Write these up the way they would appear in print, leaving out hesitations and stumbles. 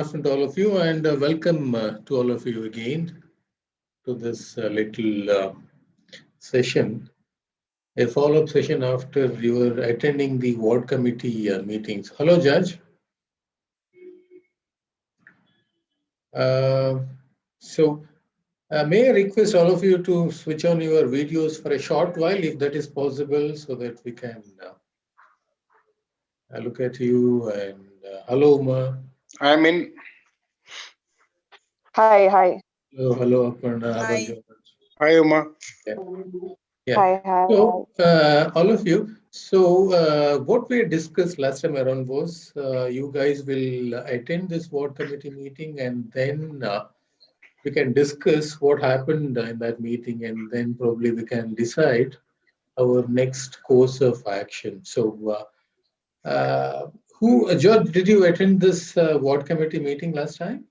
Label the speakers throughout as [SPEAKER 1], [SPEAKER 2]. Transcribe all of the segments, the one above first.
[SPEAKER 1] afternoon to all of you, and welcome to all of you again to this little session, a follow-up session after you were attending the ward committee meetings. Hello, Judge. Uh, so, may I request all of you to switch on your videos for a short while, if that is possible, so that we can look at you. And hello, Uma.
[SPEAKER 2] I'm in.
[SPEAKER 3] Hi.
[SPEAKER 1] Hello, Aparna. How are
[SPEAKER 4] Hi.
[SPEAKER 1] you?
[SPEAKER 2] Hi, Uma.
[SPEAKER 1] Yeah. Yeah.
[SPEAKER 3] Hi.
[SPEAKER 1] So, all of you, what we discussed last time around was you guys will attend this ward committee meeting, and then we can discuss what happened in that meeting, and then probably we can decide our next course of action. So, George, did you attend this ward committee meeting last time?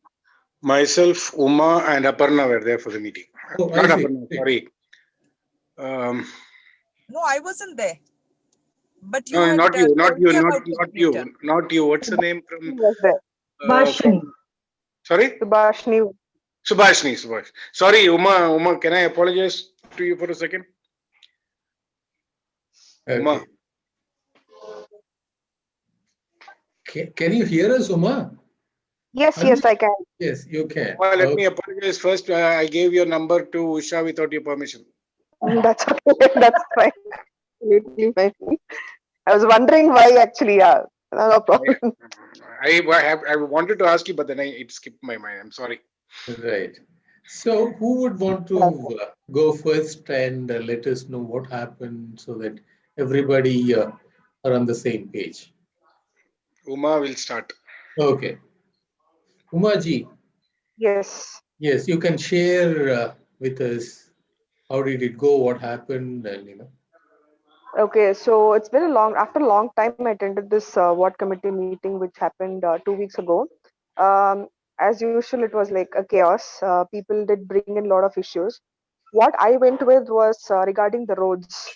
[SPEAKER 2] Myself, Uma, and Aparna were there for the meeting.
[SPEAKER 1] Oh,
[SPEAKER 2] Not
[SPEAKER 1] I see.
[SPEAKER 2] Aparna, sorry.
[SPEAKER 4] No, I wasn't there. But you
[SPEAKER 2] No,
[SPEAKER 4] had
[SPEAKER 2] not you, not
[SPEAKER 4] told
[SPEAKER 2] you,
[SPEAKER 4] me
[SPEAKER 2] not,
[SPEAKER 4] about
[SPEAKER 2] not
[SPEAKER 4] it later.
[SPEAKER 2] you, not you. What's the name from?
[SPEAKER 3] Was there?
[SPEAKER 2] Sorry?
[SPEAKER 3] Subhashni.
[SPEAKER 2] Subhash. Sorry, Uma, can I apologize to you for a second? Uma.
[SPEAKER 1] Okay. Can you hear us, Uma?
[SPEAKER 3] Yes, I can.
[SPEAKER 1] Yes, you can.
[SPEAKER 2] Well, let me apologize first. I gave your number to Usha without your permission.
[SPEAKER 3] That's okay. That's fine. Absolutely fine. I was wondering why actually. Yeah, no problem.
[SPEAKER 2] I wanted to ask you, but then it skipped my mind. I'm sorry.
[SPEAKER 1] Right. So, who would want to go first and let us know what happened so that everybody are on the same page?
[SPEAKER 2] Uma will start.
[SPEAKER 1] Okay. Umaji,
[SPEAKER 3] Yes.
[SPEAKER 1] yes, you can share with us how did it go, what happened, and.
[SPEAKER 3] Okay, so it's been after a long time I attended this ward committee meeting which happened 2 weeks ago. As usual, it was like a chaos. People did bring in a lot of issues. What I went with was regarding the roads.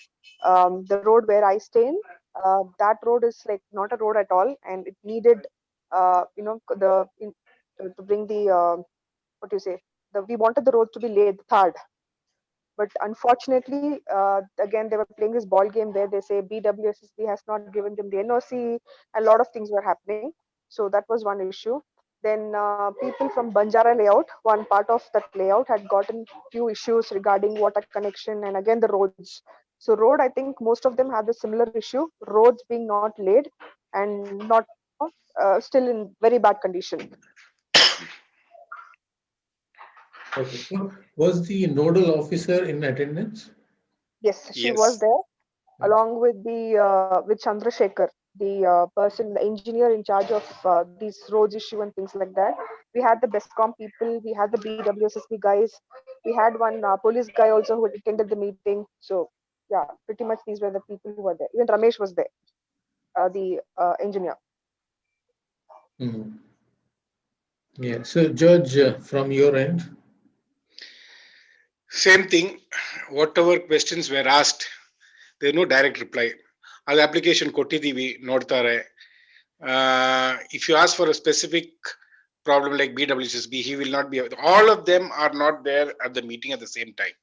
[SPEAKER 3] The road where I stay in, that road is like not a road at all, and it needed, to bring the what do you say? We wanted the road to be laid third, but unfortunately, again they were playing this ball game where they say BWSSB has not given them the NOC. A lot of things were happening, so that was one issue. Then people from Banjara layout, one part of that layout had gotten few issues regarding water connection and again the roads. So road, I think most of them had a similar issue, roads being not laid and not still in very bad condition.
[SPEAKER 1] Okay. So, was the nodal officer in attendance?
[SPEAKER 3] Yes, she
[SPEAKER 2] Yes.
[SPEAKER 3] was there along with with Chandrasekhar, the person, the engineer in charge of these roads issue and things like that. We had the BESCOM people, we had the BWSSB guys, we had one police guy also who attended the meeting. So yeah, pretty much these were the people who were there. Even Ramesh was there, the engineer.
[SPEAKER 1] Mm-hmm. Yeah. So, George, from your end.
[SPEAKER 2] Same thing. Whatever questions were asked, there no direct reply. Our application kottidhivi nodtare. If you ask for a specific problem like BWSSB, he will not be. All of them are not there at the meeting at the same time.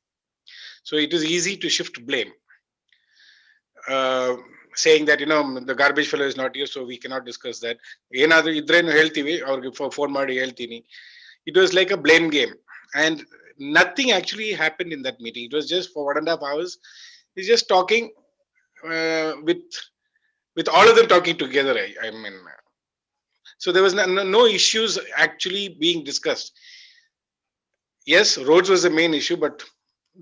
[SPEAKER 2] So it is easy to shift blame. Saying that the garbage fellow is not here, so we cannot discuss that. ಏನಾದ್ರೂ ಇದ್ರೇನು ಹೇಳ್ತೀವಿ ಅವ್ರಿಗೆ phone ಮಾಡಿ ಹೇಳ್ತೀನಿ. It was like a blame game, and nothing actually happened in that meeting. It was just for 1.5 hours. He's just talking with all of them talking together. I mean, so there was no issues actually being discussed. Yes, roads was the main issue, but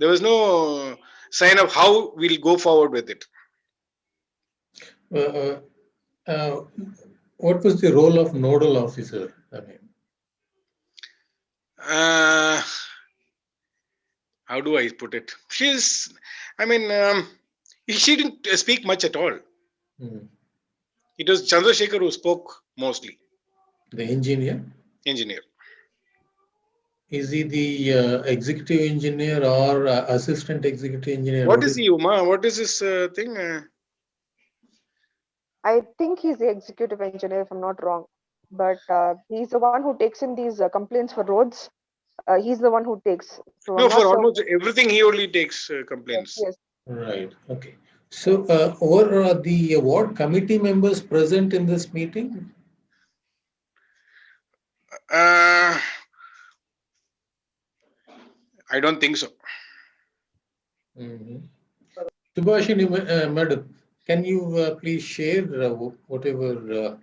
[SPEAKER 2] there was no sign of how we'll go forward with it.
[SPEAKER 1] What was the role of nodal officer? I mean,
[SPEAKER 2] how do I put it? She didn't speak much at all. It was Chandrasekhar who spoke mostly.
[SPEAKER 1] The engineer?
[SPEAKER 2] Engineer.
[SPEAKER 1] Is he the executive engineer or assistant executive engineer?
[SPEAKER 2] What is he, Uma? What is this thing?
[SPEAKER 3] I think he's the executive engineer, if I'm not wrong. but he's the one who takes in these complaints for roads. He's the one who takes. So
[SPEAKER 2] No,
[SPEAKER 3] I'm not
[SPEAKER 2] for
[SPEAKER 3] sure.
[SPEAKER 2] almost everything he only takes
[SPEAKER 3] Yes,
[SPEAKER 2] complaints.
[SPEAKER 3] yes.
[SPEAKER 1] Right. Okay. So, were the ward committee members present in this meeting?
[SPEAKER 2] Uh, I don't think so.
[SPEAKER 1] Mhm. Subhashini, madam, can you please share whatever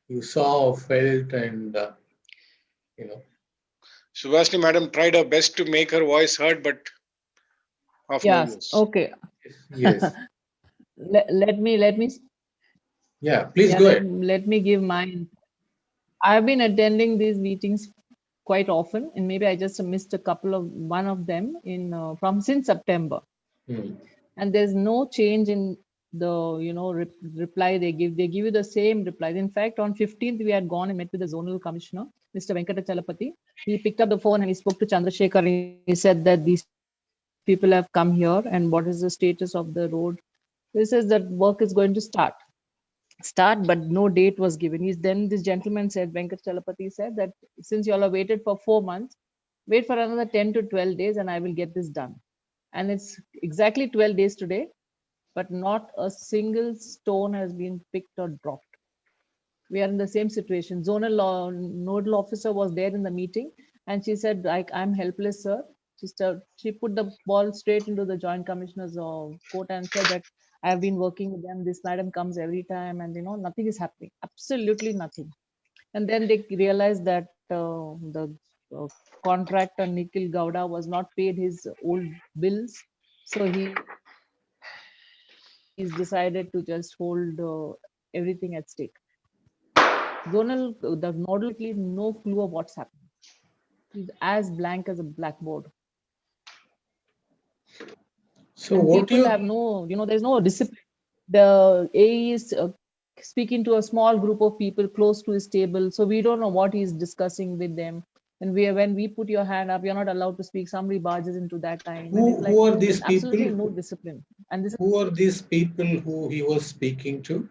[SPEAKER 1] you saw or felt and, you know,
[SPEAKER 2] Subhashini madam tried her best to make her voice heard, but of no
[SPEAKER 5] Yes.
[SPEAKER 2] use.
[SPEAKER 5] Okay.
[SPEAKER 1] yes.
[SPEAKER 5] Let me
[SPEAKER 1] Yeah, please
[SPEAKER 5] yeah
[SPEAKER 1] go
[SPEAKER 5] let
[SPEAKER 1] ahead.
[SPEAKER 5] let me give mine. I've been attending these meetings quite often, and maybe I just missed a couple of one of them in from since September.
[SPEAKER 1] Hmm.
[SPEAKER 5] And there's no change in the reply they give. They give you the same replies. In fact, on 15th we had gone and met with the zonal commissioner, Mr. Venkatachalapati. He picked up the phone and he spoke to Chandrasekhar, and he said that these people have come here and what is the status of the road. He says that work is going to start, but no date was given. Then this gentleman said, Venkat Chalapati said that since you all have waited for 4 months, wait for another 10 to 12 days and I will get this done. And it's exactly 12 days today, but not a single stone has been picked or dropped. We are in the same situation. Nodal officer was there in the meeting and she said, I'm helpless, sir. She put the ball straight into the joint commissioner's court and said that I have been working with them. This madam comes every time and nothing is happening. Absolutely nothing. And then they realized that the uh, contractor Nikhil Gowda was not paid his old bills. So he's decided to just hold everything at stake. The nodal no clue of what's happening. He's as blank as a blackboard.
[SPEAKER 1] So,
[SPEAKER 5] And
[SPEAKER 1] what do
[SPEAKER 5] people
[SPEAKER 1] you?
[SPEAKER 5] have there's no discipline. The AE is speaking to a small group of people close to his table, so we don't know what he's discussing with them. And when we put your hand up, you're not allowed to speak. Somebody barges into that time, and it's like
[SPEAKER 1] Who are
[SPEAKER 5] there's
[SPEAKER 1] these
[SPEAKER 5] absolutely
[SPEAKER 1] people?
[SPEAKER 5] no discipline. And this is
[SPEAKER 1] Who are these people who he was speaking to?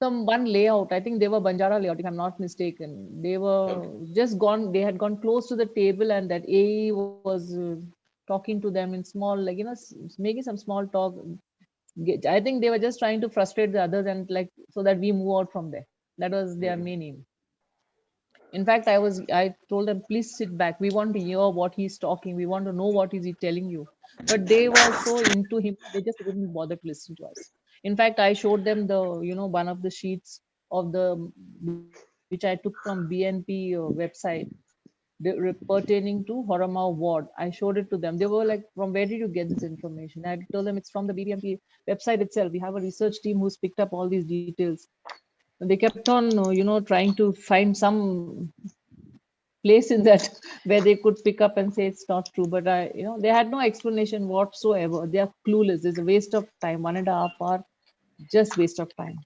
[SPEAKER 5] some one layout. I think they were Banjara layout, if I'm not mistaken. They were
[SPEAKER 1] Okay.
[SPEAKER 5] just gone. They had gone close to the table, and that AE was talking to them in small, making some small talk. I think they were just trying to frustrate the others and so that we move out from there. That was their
[SPEAKER 1] Hmm.
[SPEAKER 5] main aim. In fact, I told them, please sit back. We want to hear what he's talking. We want to know what is he telling you. But they were so into him, they just wouldn't bother to listen to us. In fact, I showed them one of the sheets of which I took from BNP website pertaining to Horama ward. I showed it to them. They were like, from where did you get this information? I told them it's from the BBMP website itself. We have a research team who's picked up all these details. And they kept on, trying to find some place in that where they could pick up and say it's not true. But they had no explanation whatsoever. They are clueless. It's a waste of time, 1.5 hour, just waste of time.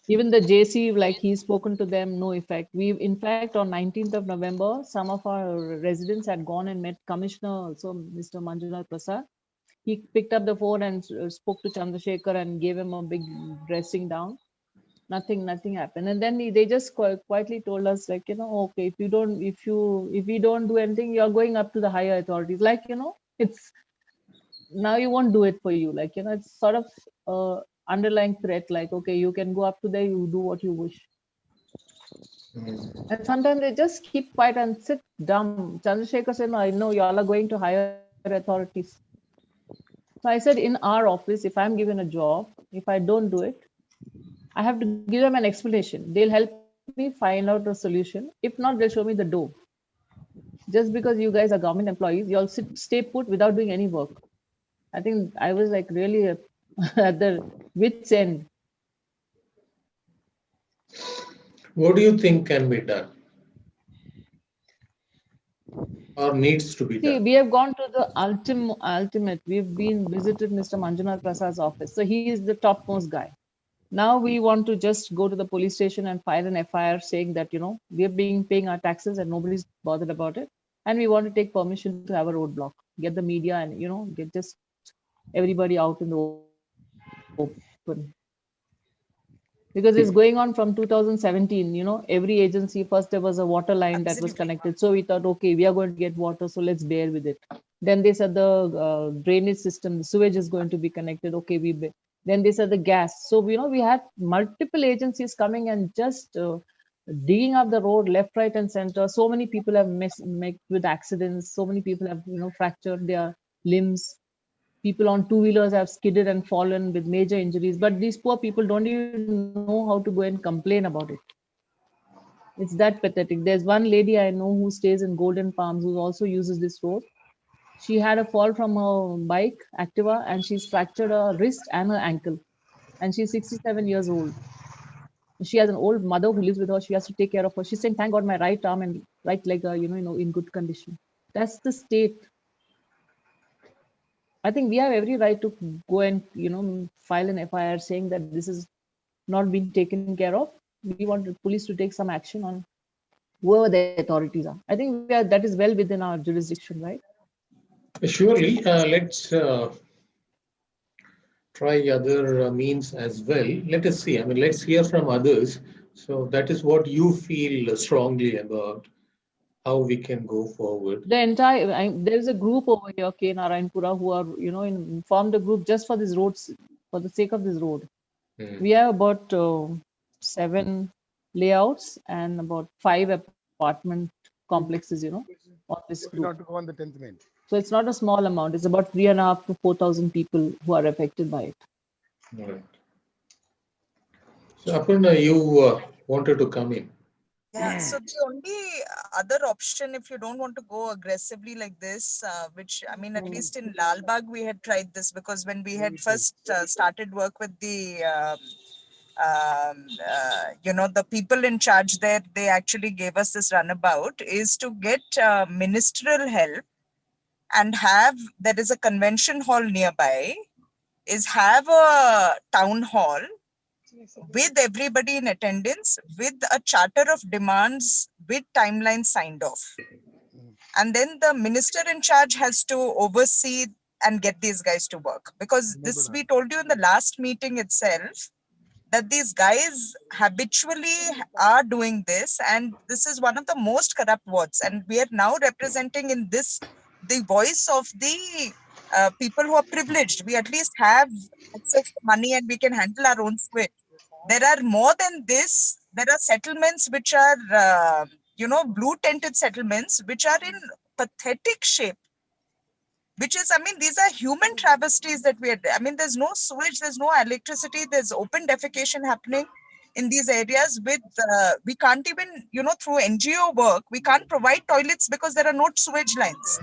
[SPEAKER 5] Even the JC, like he's spoken to them, no effect. In fact, on 19th of November, some of our residents had gone and met Commissioner, also Mr. Manjunath Prasad. He picked up the phone and spoke to Chandrasekhar and gave him a big dressing down. Nothing happened. And then they just quietly told us, okay, if we don't do anything, you're going up to the higher authorities. It's now you won't do it for you. It's sort of underlying threat. Like, okay, you can go up to there, you do what you wish.
[SPEAKER 1] Hmm.
[SPEAKER 5] And sometimes they just keep quiet and sit dumb. Chandrasekhar said, no, I know you all are going to higher authorities. So I said, in our office, if I'm given a job, if I don't do it, I have to give them an explanation. They'll help me find out a solution. If not, they'll show me the door. Just because you guys are government employees, you all stay put without doing any work. I think I was like really at the wit's end.
[SPEAKER 1] What do you think can be done or needs to be
[SPEAKER 5] See,
[SPEAKER 1] done?
[SPEAKER 5] we have gone to the ultimate. We've been visited Mr. Manjunath Prasad's office. So he is the topmost guy. Now we want to just go to the police station and file an FIR saying that, we're paying our taxes and nobody's bothered about it. And we want to take permission to have a roadblock, get the media and, get just everybody out in the open. because it's going on from 2017. You know, every agency, first there was a water line that was
[SPEAKER 4] Absolutely.
[SPEAKER 5] connected, so we thought, okay, we are going to get water, so let's bear with it. Then they said the drainage system, the sewage is going to be connected, okay, then they said the gas. So you know, we had multiple agencies coming and just digging up the road left, right, and center. So many people have met with accidents, so many people have, you know, fractured their limbs. People on two-wheelers have skidded and fallen with major injuries, but these poor people don't even know how to go and complain about it. It's that pathetic. There's one lady I know who stays in Golden Palms who also uses this road. She had a fall from her bike, Activa, and she's fractured her wrist and her ankle. And she's 67 years old. She has an old mother who lives with her. She has to take care of her. She's saying, "Thank God, my right arm and right leg are, in good condition." That's the state. I think we have every right to go and, file an FIR saying that this is not being taken care of. We want the police to take some action on whoever the authorities are. I think that is well within our jurisdiction, right?
[SPEAKER 1] Surely, let's try other means as well. Let us see. I mean, let's hear from others. So that is what you feel strongly about how we can go forward.
[SPEAKER 5] The entire there's a group over here, K Narayanpura, who are formed a group just for these roads, for the sake of this road.
[SPEAKER 1] Hmm.
[SPEAKER 5] We have about 7 layouts and about 5 apartment complexes, on this
[SPEAKER 6] We not
[SPEAKER 5] group.
[SPEAKER 6] to go on the 10th May.
[SPEAKER 5] So it's not a small amount. It's about 3,500 to 4,000 people who are affected by it.
[SPEAKER 1] All right. So Aparna, you wanted to come in.
[SPEAKER 4] Yeah, so the only other option, if you don't want to go aggressively like this, which I mean, at least in Lal Bagh, we had tried this because when we had first started work with the, the people in charge there, they actually gave us this runabout, is to get ministerial help and there is a convention hall nearby, is have a town hall with everybody in attendance, with a charter of demands, with timelines signed off. And then the minister in charge has to oversee and get these guys to work. Because this we told you in the last meeting itself, that these guys habitually are doing this, and this is one of the most corrupt wards. And we are now representing in this the voice of the people who are privileged. We at least have access to money and we can handle our own squid. There are more than this. There are settlements which are, blue tented settlements, which are in pathetic shape. Which is, I mean, these are human travesties that there's no sewage, there's no electricity, there's open defecation happening in these areas with, we can't even, through NGO work, we can't provide toilets because there are no sewage lines.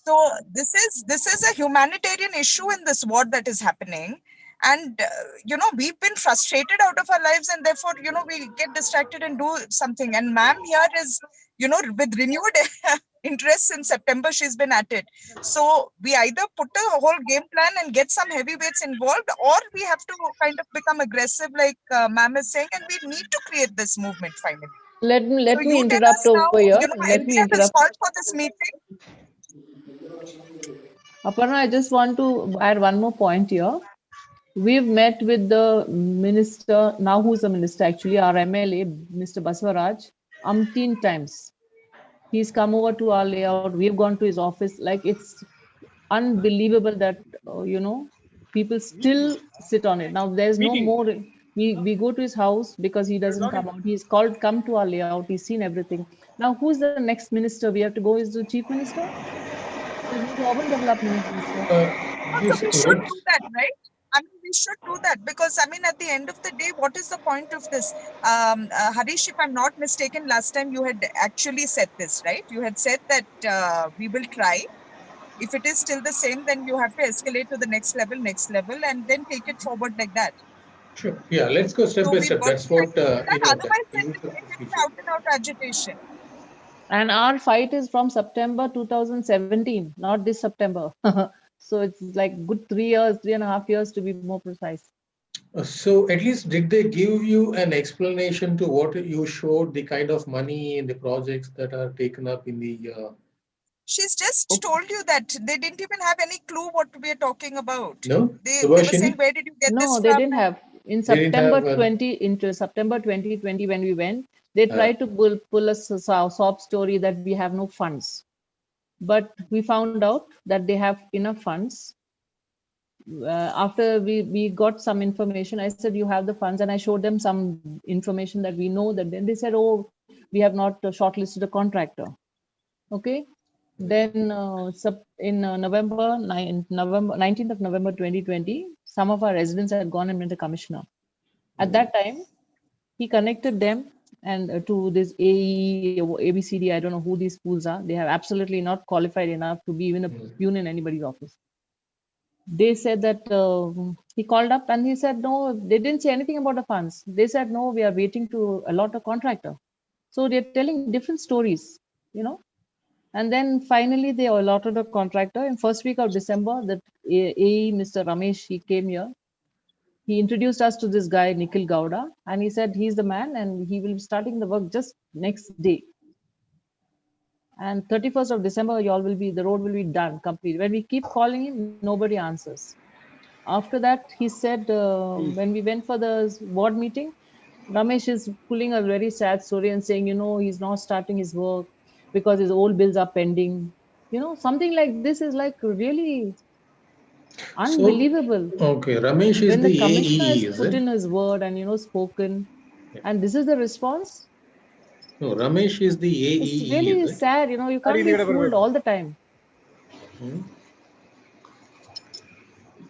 [SPEAKER 4] So this is a humanitarian issue in this ward that is happening. And, we've been frustrated out of our lives, and therefore, we get distracted and do something. And ma'am here is, with renewed interest in September, she's been at it. So we either put a whole game plan and get some heavyweights involved, or we have to kind of become aggressive, like ma'am is saying, and we need to create this movement finally.
[SPEAKER 5] Let me
[SPEAKER 4] So you tell
[SPEAKER 5] interrupt
[SPEAKER 4] us now,
[SPEAKER 5] over here. Let me
[SPEAKER 4] MPF has
[SPEAKER 5] interrupt.
[SPEAKER 4] called for this meeting.
[SPEAKER 5] Aparna, I just want to add one more point here. We've met with the minister, now who's the minister actually, our MLA, Mr. Baswaraj, umpteen times. He's come over to our layout. We've gone to his office. Like, it's unbelievable that, people still sit on it. Now, there's no more. We go to his house because he doesn't come out. He's called, come to our layout. He's seen everything. Now, who's the next minister? We have to go is the chief minister? The urban development minister.
[SPEAKER 1] You
[SPEAKER 4] So we
[SPEAKER 1] see,
[SPEAKER 4] should do that, right? I mean, we should do that because, at the end of the day, what is the point of this? Harish, if I'm not mistaken, last time you had actually said this, right? You had said that we will try. If it is still the same, then you have to escalate to the next level, and then take it forward like that.
[SPEAKER 1] sure. Yeah, let's go step
[SPEAKER 4] So
[SPEAKER 1] by
[SPEAKER 4] we've
[SPEAKER 1] step.
[SPEAKER 4] got
[SPEAKER 1] That's
[SPEAKER 4] to try
[SPEAKER 1] what,
[SPEAKER 4] to do that.
[SPEAKER 1] that
[SPEAKER 4] Otherwise, then
[SPEAKER 1] is
[SPEAKER 4] we
[SPEAKER 1] the
[SPEAKER 4] get into
[SPEAKER 1] procedure.
[SPEAKER 4] out and out agitation.
[SPEAKER 5] And our fight is from September 2017, not this September. So it's like good 3.5 years to be more precise.
[SPEAKER 1] So at least did they give you an explanation to what you showed, the kind of money and the projects that are taken up in the
[SPEAKER 4] She's just told you that they didn't even have any clue what we are talking about.
[SPEAKER 1] no?
[SPEAKER 4] They were saying,
[SPEAKER 1] Subhashini?
[SPEAKER 4] where did you get this
[SPEAKER 5] No, they
[SPEAKER 4] from?
[SPEAKER 5] didn't have. In
[SPEAKER 1] They didn't
[SPEAKER 5] September
[SPEAKER 1] have,
[SPEAKER 5] 20, into September 2020, when we went, they tried to pull a sob story that we have no funds. But we found out that they have enough funds. After we got some information, I said, you have the funds, and I showed them some information that we know that. Then they said, oh, we have not shortlisted a contractor. Okay. Then in November 19th of November 2020, some of our residents had gone and met the commissioner. At that time, he connected them and to this AE, ABCD, I don't know who these schools are. They have absolutely not qualified enough to be even a peon in anybody's office. They said that he called up and he said, no, they didn't say anything about the funds. They said, no, we are waiting to allot a contractor. So they're telling different stories, you know. And then finally they allotted a contractor. In first week of December, that AE, Mr. Ramesh, he came here. He introduced us to this guy, Nikhil Gowda, and he said he's the man and he will be starting the work just next day. And 31st of December, the road will be done, complete. When we keep calling him, nobody answers. After that, he said, when we went for the ward meeting, Ramesh is pulling a very sad story and saying, he's not starting his work because his old bills are pending. Something like this is like really unbelievable.
[SPEAKER 1] Okay, Ramesh is
[SPEAKER 5] When the
[SPEAKER 1] the
[SPEAKER 5] commissioner
[SPEAKER 1] AE,
[SPEAKER 5] has
[SPEAKER 1] is
[SPEAKER 5] put
[SPEAKER 1] it?
[SPEAKER 5] in his word and spoken,
[SPEAKER 1] Yeah.
[SPEAKER 5] and this is the response.
[SPEAKER 1] No, Ramesh is the
[SPEAKER 5] It's
[SPEAKER 1] AE, is
[SPEAKER 5] really
[SPEAKER 1] it?
[SPEAKER 5] sad. You can't be fooled all the time.
[SPEAKER 1] Hmm? No,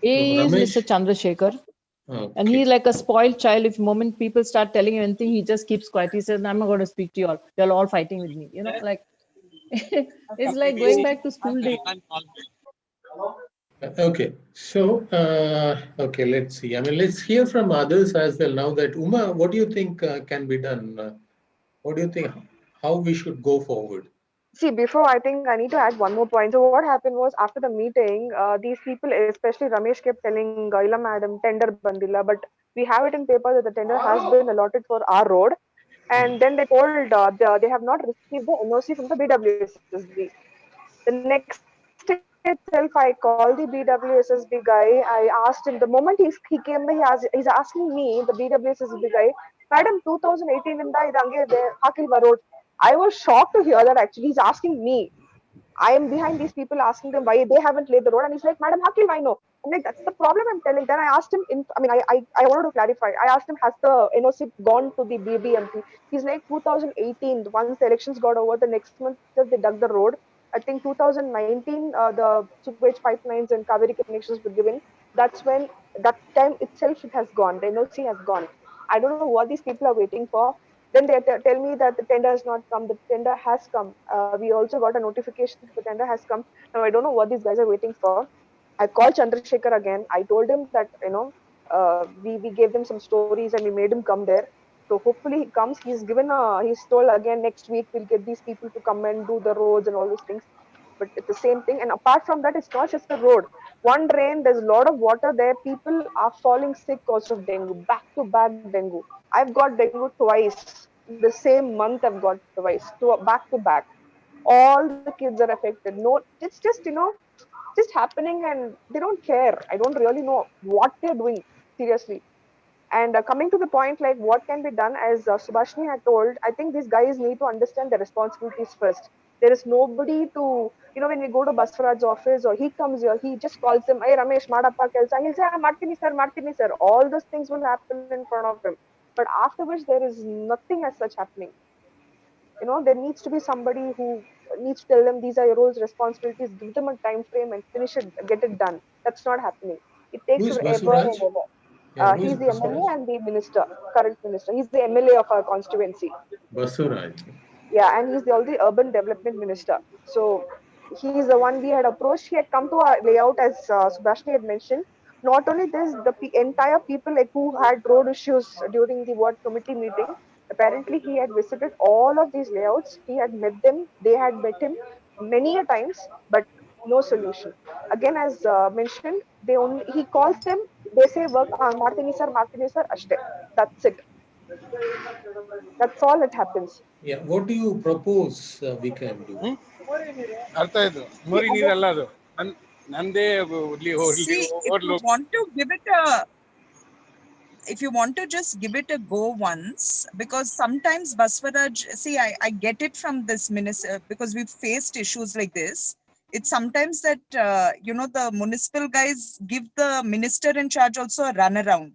[SPEAKER 5] A is Mr.
[SPEAKER 1] Ramesh.
[SPEAKER 5] Chandrasekhar. And
[SPEAKER 1] Okay.
[SPEAKER 5] he's like a spoiled child. If the moment people start telling him anything, he just keeps quiet. He says, I'm not going to speak to you all. You're all fighting with me. Like it's like going back to school days.
[SPEAKER 1] Okay. So, okay, let's see. I mean, let's hear from others as well now that Uma, what do you think can be done? What do you think? How we should go forward?
[SPEAKER 3] See, before I think I need to add one more point. So what happened was after the meeting, these people, especially Ramesh, kept telling Ila madam tender bandila, but we have it in paper that the tender has been allotted for our road. And then they told they have not received the NOC from the BWSSB. The next day itself, I called the BWSSB guy. I asked him the moment he came, he's asking me, the BWSSB guy, Madam, 2018 in the Idange Hakilva Road. I was shocked to hear that actually. He's asking me. I am behind these people asking them why they haven't laid the road. And he's like, Madam, how can I know? I'm like, that's the problem I'm telling. Then I asked him, I wanted to clarify. I asked him, has the NOC gone to the BBMP? He's like, 2018, once the elections got over, the next month they dug the road. I think 2019, the sewage pipelines and Kaveri connections were given. That's when, that time itself, it has gone. The NOC has gone. I don't know what these people are waiting for. Then they tell me that the tender has not come. The tender has come. We also got a notification that the tender has come. Now I don't know what these guys are waiting for. I called Chandrasekhar again. I told him that we gave them some stories and we made him come there. So hopefully he comes. He's told again next week we'll get these people to come and do the roads and all those things. But it's the same thing. And apart from that, it's not just the road. One rain, there's a lot of water there. People are falling sick because of dengue, back to back dengue. I've got dengue twice. The same month I've got twice, back to back. All the kids are affected. No, it's just happening and they don't care. I don't really know what they're doing, seriously. And coming to the point, like what can be done, as Subhashini had told, I think these guys need to understand their responsibilities first. There is nobody to, when we go to Baswaraj's office or he comes here, he just calls him, hey Ramesh, Madappa Kelsa. He'll say, Martini sir. All those things will happen in front of him. But afterwards, there is nothing as such happening. There needs to be somebody who needs to tell them these are your roles, responsibilities, give them a time frame and finish it, get it done. That's not happening. It
[SPEAKER 1] Who
[SPEAKER 3] takes
[SPEAKER 1] is
[SPEAKER 3] forever
[SPEAKER 1] Basuraj?
[SPEAKER 3] and ever.
[SPEAKER 1] Yeah, who is
[SPEAKER 3] He's the
[SPEAKER 1] Basuraj?
[SPEAKER 3] MLA and the minister, current minister. He's the MLA of our constituency.
[SPEAKER 1] Basuraj.
[SPEAKER 3] Yeah, and he's the only urban development minister. So he's the one we had approached. He had come to our layout, as Subhashini had mentioned. Not only this, the entire people like who had road issues during the ward committee meeting. Apparently, he had visited all of these layouts. He had met them. They had met him many a times, but no solution. Again, as mentioned, he calls them. They say work Martini sir, ashte. That's it. That's all that happens.
[SPEAKER 1] Yeah, what do you propose we can do?
[SPEAKER 2] ಅರ್ಥ ಆಯ್ತು
[SPEAKER 3] See,
[SPEAKER 2] ಮೋರಿ ನೀರಲ್ಲ ಅದು ನಂದೇ
[SPEAKER 4] See, if you want to give it a if you want to just give it a go once, because sometimes Baswaraj, see, I get it from this minister, because we've faced issues like this. It's sometimes that, the municipal guys give the minister in charge also a runaround.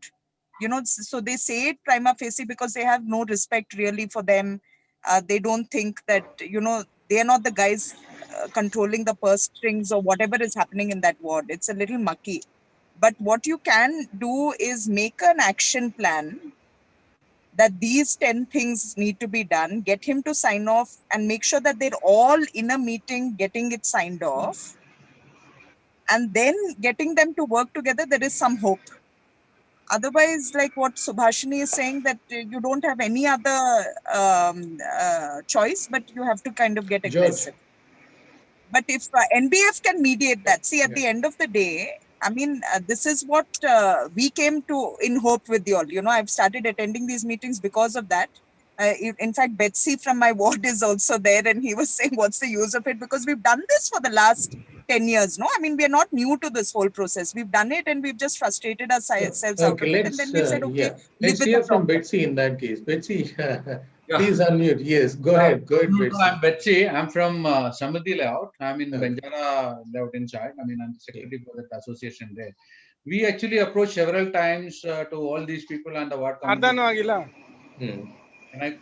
[SPEAKER 4] So they say it prima facie because they have no respect really for them. They don't think that, they're not the guys controlling the purse strings or whatever is happening in that ward. It's a little mucky. But what you can do is make an action plan that these 10 things need to be done, get him to sign off, and make sure that they're all in a meeting getting it signed off, and then getting them to work together. There is some hope. Otherwise, like what Subhashini is saying, that you don't have any other choice, but you have to kind of get
[SPEAKER 1] George.
[SPEAKER 4] aggressive. But if NBF can mediate that, see, at
[SPEAKER 1] Yeah.
[SPEAKER 4] the end of the day, I mean, this is what we came to in hope with you all. I've started attending these meetings because of that. In fact, Betsy from my ward is also there, and he was saying, what's the use of it? Because we've done this for the last 10 years, no? I mean, we're not new to this whole process. We've done it, and we've just frustrated ourselves out
[SPEAKER 1] Okay,
[SPEAKER 4] of it. And then we've said, okay,
[SPEAKER 1] yeah.
[SPEAKER 4] live
[SPEAKER 1] Let's
[SPEAKER 4] with
[SPEAKER 1] hear
[SPEAKER 4] the
[SPEAKER 1] from
[SPEAKER 4] problem.
[SPEAKER 1] Betsy in that case. Betsy,
[SPEAKER 6] Yeah.
[SPEAKER 1] please unmute. Yes, go ahead. Go ahead,
[SPEAKER 6] No,
[SPEAKER 1] Betsy.
[SPEAKER 6] I'm Betsy. I'm from Samadhi layout. I'm in
[SPEAKER 1] Okay.
[SPEAKER 6] Banjara layout inside. I mean, I'm the secretary for that association there. We actually approached several times to all these people and the ward committee.
[SPEAKER 2] ಅರ್ಧನೂ ಆಗಿಲ್ಲ.
[SPEAKER 1] Hmm.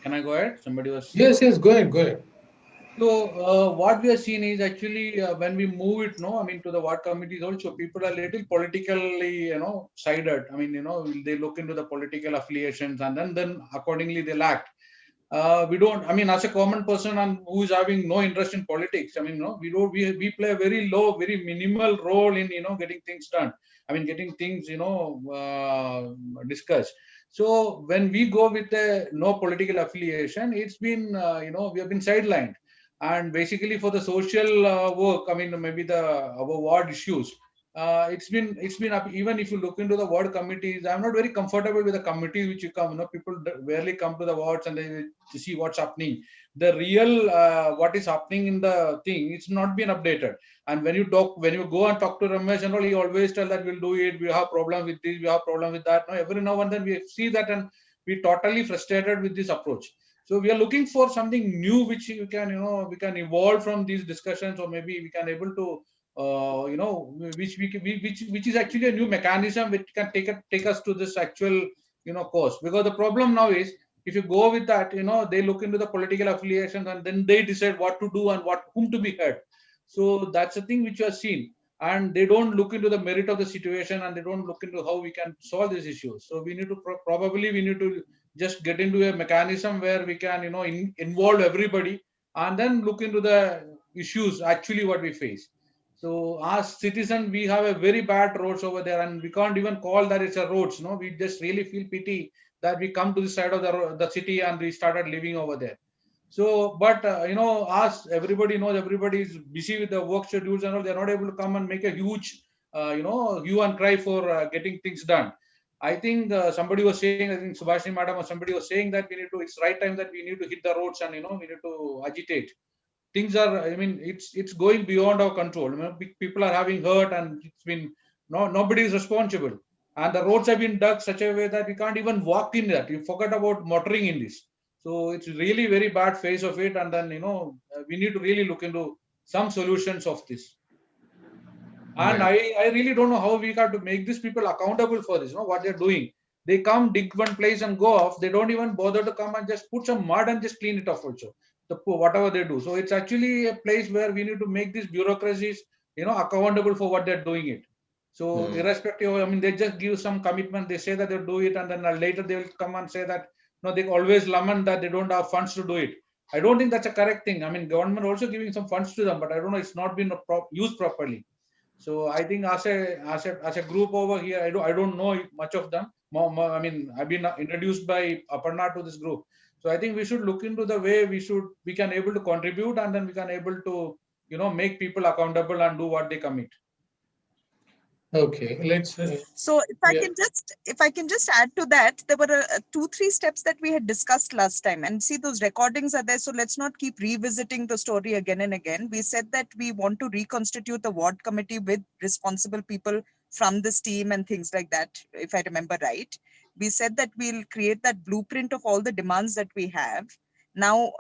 [SPEAKER 6] Can I go ahead? Somebody was.
[SPEAKER 1] Yes, go ahead, go ahead.
[SPEAKER 6] So what we have seen is actually when we move it, no, I mean to the ward committees also, people are little politically, sided. I mean, they look into the political affiliations and then accordingly they'll act. We don't. I mean, as a common person and who is having no interest in politics, I mean, we play a very low, very minimal role in getting things done. I mean, getting things discussed. So when we go with no political affiliation, it's been we have been sidelined. And basically for the social work, I mean, maybe our ward issues, it's been up. Even if you look into the ward committees, I'm not very comfortable with the committees which you come. People rarely come to the wards and they see what's happening. The real what is happening in the thing, it's not been updated. And when you go and talk to Ramesh and all, he always tell that we'll do it. We have problem with this, we have problem with that. No, every now and then we see that, and we totally frustrated with this approach. So we are looking for something new which we can evolve from these discussions, or maybe we can able to which is actually a new mechanism which can take us to this actual course. Because the problem now is, if you go with that, they look into the political affiliations and then they decide what to do and whom to be heard. So that's the thing which you have seen, and they don't look into the merit of the situation, and they don't look into how we can solve these issues. So we need to probably we need to just get into a mechanism where we can involve everybody and then look into the issues actually what we face. So as citizens, we have a very bad roads over there, and we can't even call that it's a roads. No, we just really feel pity that we come to the side of the city and we started living over there. So, but as everybody knows, everybody is busy with the work schedules and all. They're not able to come and make a huge, hue and cry for getting things done. I think somebody was saying, I think Subhashini Madam or somebody was saying that it's right time that we need to hit the roads and we need to agitate. Things are, I mean, it's going beyond our control. People are having hurt, and it's been nobody is responsible, and the roads have been dug such a way that we can't even walk in that. You forget about motoring in this. So it's really very bad phase of it, and then we need to really look into some solutions of this. And I really don't know how we got to make these people accountable for this. What they're doing. They come, dig one place and go off. They don't even bother to come and just put some mud and just clean it off also. Whatever they do. So it's actually a place where we need to make these bureaucracies, accountable for what they're doing it. So irrespective, I mean, they just give some commitment. They say that they'll do it, and then later they will come and say that they always lament that they don't have funds to do it. I don't think that's a correct thing. I mean, government also giving some funds to them, but I don't know, it's not been used properly. So I think as a group over here, I don't know much of them. I mean, I've been introduced by Aparna to this group. So I think we should look into the way we can able to contribute, and then we can able to make people accountable and do what they commit.
[SPEAKER 1] Okay, let's.
[SPEAKER 4] So if I can just add to that, there were 2-3 steps that we had discussed last time, and see, those recordings are there. So let's not keep revisiting the story again and again. We said that we want to reconstitute the ward committee with responsible people from this team and things like that, if I remember right. We said that we'll create that blueprint of all the demands that we have. Now,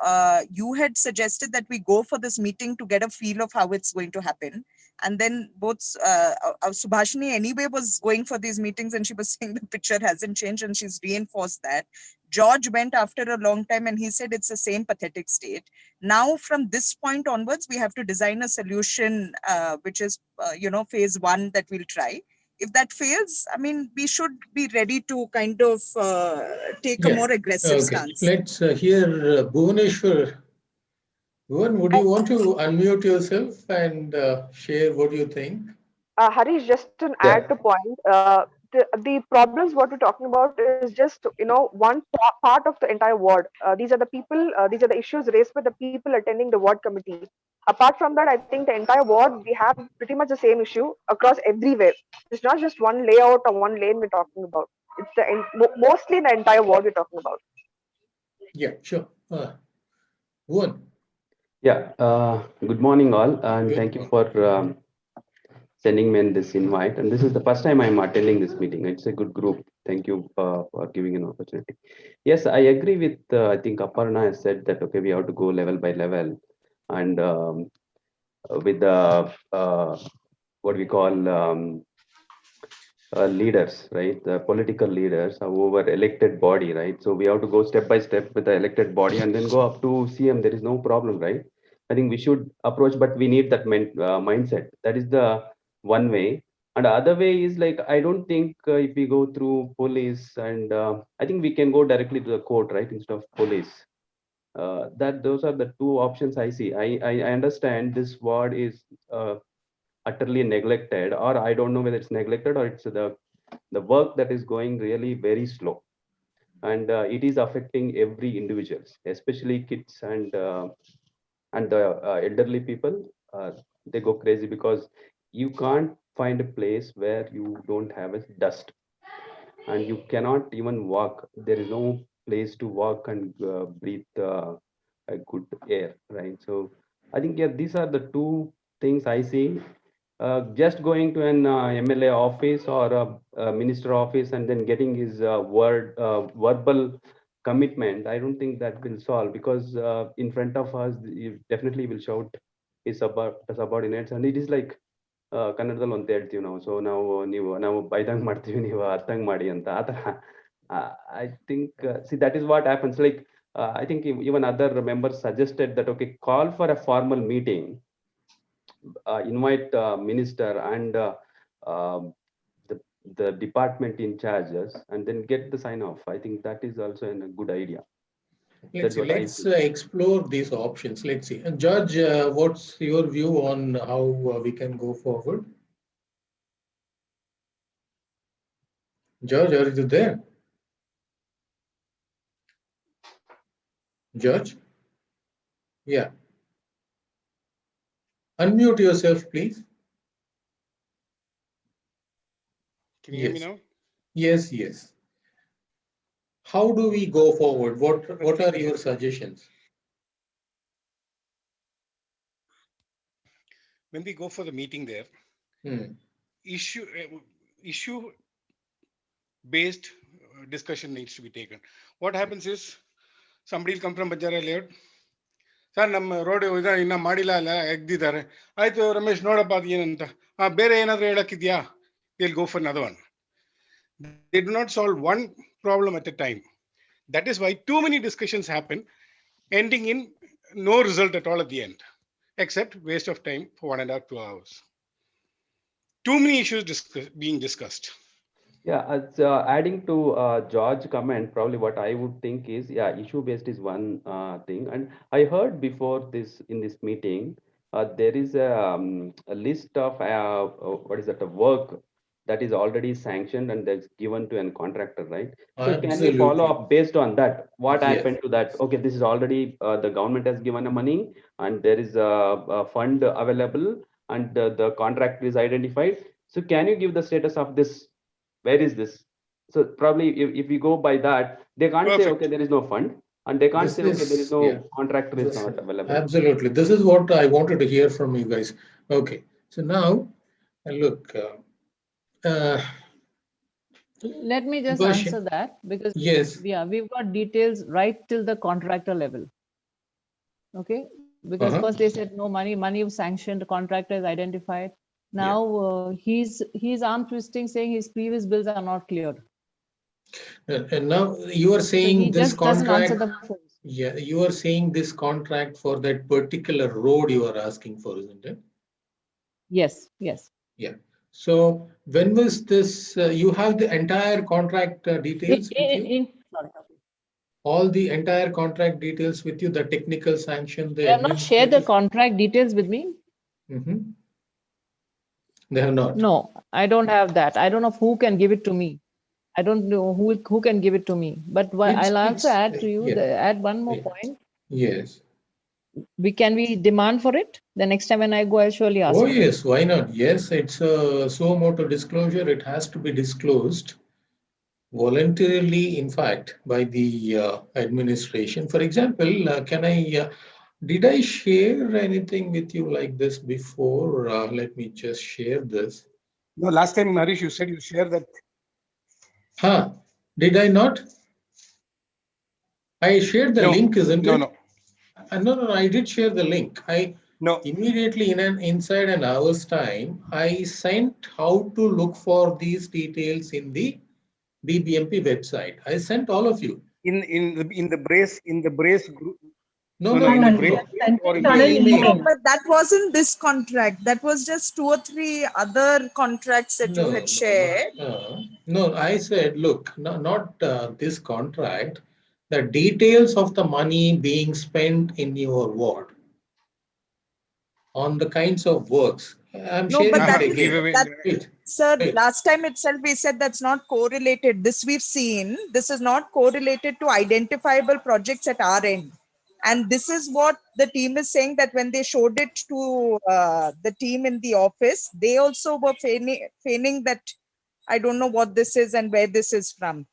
[SPEAKER 4] you had suggested that we go for this meeting to get a feel of how it's going to happen. And then both Subhashini anyway was going for these meetings, and she was saying the picture hasn't changed, and she's reinforced that. George went after a long time and he said it's the same pathetic state. Now, from this point onwards, we have to design a solution, which is, phase one that we'll try. If that fails, I mean, we should be ready to kind of take a
[SPEAKER 1] Yeah.
[SPEAKER 4] more aggressive
[SPEAKER 1] Okay.
[SPEAKER 4] stance.
[SPEAKER 1] Let's hear Bhuvaneshwar. Bhuvan, would you want to unmute yourself and share what you think?
[SPEAKER 3] Harish, just to
[SPEAKER 1] Yeah.
[SPEAKER 3] add to point, the problems what we're talking about is just one part of the entire ward. These are the people. These are the issues raised by the people attending the ward committee. Apart from that, I think the entire ward we have pretty much the same issue across everywhere. It's not just one layout or one lane we're talking about. It's mostly the entire ward we're talking about.
[SPEAKER 1] Yeah, sure. Bhuvan.
[SPEAKER 7] Yeah, good morning all, and
[SPEAKER 1] Good
[SPEAKER 7] thank you
[SPEAKER 1] morning.
[SPEAKER 7] for sending me this invite. And this is the first time I'm attending this meeting. It's a good group. Thank you for giving an opportunity. Yes, I agree with, I think Aparna has said that, okay, we have to go level by level. And with the, what we call leaders, right? The political leaders are over elected body, right? So we have to go step by step with the elected body and then go up to CM. There is no problem, right? I think we should approach, but we need that mindset. That is the one way. And the other way is like, I don't think if we go through police and I think we can go directly to the court, right? Instead of police. That those are the two options I see. I understand this ward is utterly neglected, or I don't know whether it's neglected or it's the work that is going really very slow, and it is affecting every individuals, especially kids and the elderly people. They go crazy because you can't find a place where you don't have a dust, and you cannot even walk. There is no place to walk and breathe a good air, right? So I think, yeah, these are the two things I see. Just going to an MLA office or a minister office and then getting his verbal commitment, I don't think that will solve, because in front of us, he definitely will shout his subordinates, and it is like ಕನ್ನಡದಲ್ಲಿ ಅಂತ ಹೇಳ್ತೀವಿ ನಾವು, so ನಾವು ಬೈದಂಗ್ ಮಾಡ್ತೀವಿ, ನೀವು ಅರ್ಥಂಗ್ ಮಾಡಿ ಅಂತ ಆ ಥರ. I think see, that is what happens. Like I think even other members suggested that, okay, call for a formal meeting, invite minister and the department in charges, and then get the sign off. I think that is also a good idea.
[SPEAKER 1] Let's explore these options. Let's see. And George, what's your view on how we can go forward? George, are you there? George? Yeah. Unmute yourself, please.
[SPEAKER 2] Can you hear me
[SPEAKER 1] Yes.
[SPEAKER 2] now?
[SPEAKER 1] Yes, yes. How do we go forward? What are your suggestions?
[SPEAKER 2] When we go for the meeting there, issue based discussion needs to be taken. What happens is somebody will come from Banjara layout. Sir ನಮ್ಮ road ಇನ್ನ ಮಾಡಿಲ್ಲ ಅಲ್ಲ ಎಗ್ದಿದ್ದಾರೆ, ಆಯ್ತು ರಮೇಶ್ ನೋಡಪ್ಪ ಅದು ಏನಂತ, ಬೇರೆ ಏನಾದ್ರು ಹೇಳಕ್ಕಿದ್ಯಾ, will go for another one. They do not solve one problem at a time. That is why too many discussions happen, ending in no result at all at the end, except waste of time for 1.5 to 2 hours. Too many issues being discussed.
[SPEAKER 7] Yeah, adding to George comment, probably what I would think is, yeah, issue based is one thing. And I heard before this, in this meeting, there is a list of what is that, a work that is already sanctioned and that's given to a contractor, right? So can we follow up based on that? What happened to that? Okay, this is already the government has given the money and there is a fund available and the contractor is identified. So can you give the status of this? Where is this? So probably if we go by that, they can't say, okay, there is no fund, and they can't say, okay, there is no contractor is not available.
[SPEAKER 1] Absolutely. This is what I wanted to hear from you guys. Okay. So now, look,
[SPEAKER 5] Let me just
[SPEAKER 1] Subhash,
[SPEAKER 5] answer that because
[SPEAKER 1] yes.
[SPEAKER 5] yeah, we've got details right till the contractor level. Okay, because
[SPEAKER 1] Uh-huh.
[SPEAKER 5] first they said no money, money was sanctioned, the contractor is identified. Now he's arm twisting, saying his previous bills are not cleared.
[SPEAKER 1] And now you are
[SPEAKER 5] So he
[SPEAKER 1] saying this
[SPEAKER 5] just doesn't answer
[SPEAKER 1] contract,
[SPEAKER 5] the phones.
[SPEAKER 1] yeah, you are saying this contract for that particular road you are asking for, isn't it?
[SPEAKER 5] Yes, yes.
[SPEAKER 1] Yeah. So when was this, you have the entire contract details with you?
[SPEAKER 5] Sorry.
[SPEAKER 1] All the entire contract details with you, the technical sanction,
[SPEAKER 5] They
[SPEAKER 1] the
[SPEAKER 5] have not shared the
[SPEAKER 1] administrative?
[SPEAKER 5] contract details with me.
[SPEAKER 1] Mhm. They have not.
[SPEAKER 5] No, I don't have that. I don't know who can give it to me. I don't know who can give it to me. But I'll also add to you,
[SPEAKER 1] yeah,
[SPEAKER 5] add one more
[SPEAKER 1] yeah.
[SPEAKER 5] point.
[SPEAKER 1] Yes.
[SPEAKER 5] Can we demand for it? The next time when I go, I'll surely ask
[SPEAKER 1] Oh,
[SPEAKER 5] for it.
[SPEAKER 1] yes, why not? Yes, it's a suo motu disclosure. It has to be disclosed voluntarily, in fact, by the administration. For example, did I share anything with you like this before? Let me just share this.
[SPEAKER 2] No, last time, Harish, you said you share that.
[SPEAKER 1] Huh? Did I not? I shared the
[SPEAKER 2] No,
[SPEAKER 1] link, isn't
[SPEAKER 2] no,
[SPEAKER 1] it?
[SPEAKER 2] no.
[SPEAKER 1] No, I did share the link.
[SPEAKER 2] No,
[SPEAKER 1] Immediately inside an hour's time, I sent how to look for these details in the BBMP website. I sent all of you.
[SPEAKER 2] in the brace group.
[SPEAKER 1] No,
[SPEAKER 2] No,
[SPEAKER 1] no,
[SPEAKER 2] no, in
[SPEAKER 1] no,
[SPEAKER 2] the
[SPEAKER 1] no,
[SPEAKER 2] brace
[SPEAKER 1] no.
[SPEAKER 2] group or in
[SPEAKER 1] In the
[SPEAKER 2] the
[SPEAKER 1] email.
[SPEAKER 4] No, but that wasn't this contract. That was just 2 or 3 other contracts that you had shared.
[SPEAKER 1] No, I said, look, not this contract, the details of the money being spent in your ward on the kinds of works. I'm
[SPEAKER 4] No,
[SPEAKER 1] sharing
[SPEAKER 4] but
[SPEAKER 1] it
[SPEAKER 4] that
[SPEAKER 1] again.
[SPEAKER 2] giveaway.
[SPEAKER 4] that
[SPEAKER 1] Wait,
[SPEAKER 4] sir,
[SPEAKER 1] wait.
[SPEAKER 4] last time itself we said that's not correlated. This we've seen. This is not correlated to identifiable projects at our end. And this is what the team is saying, that when they showed it to the team in the office, they also were feigning that I don't know what this is and where this is from.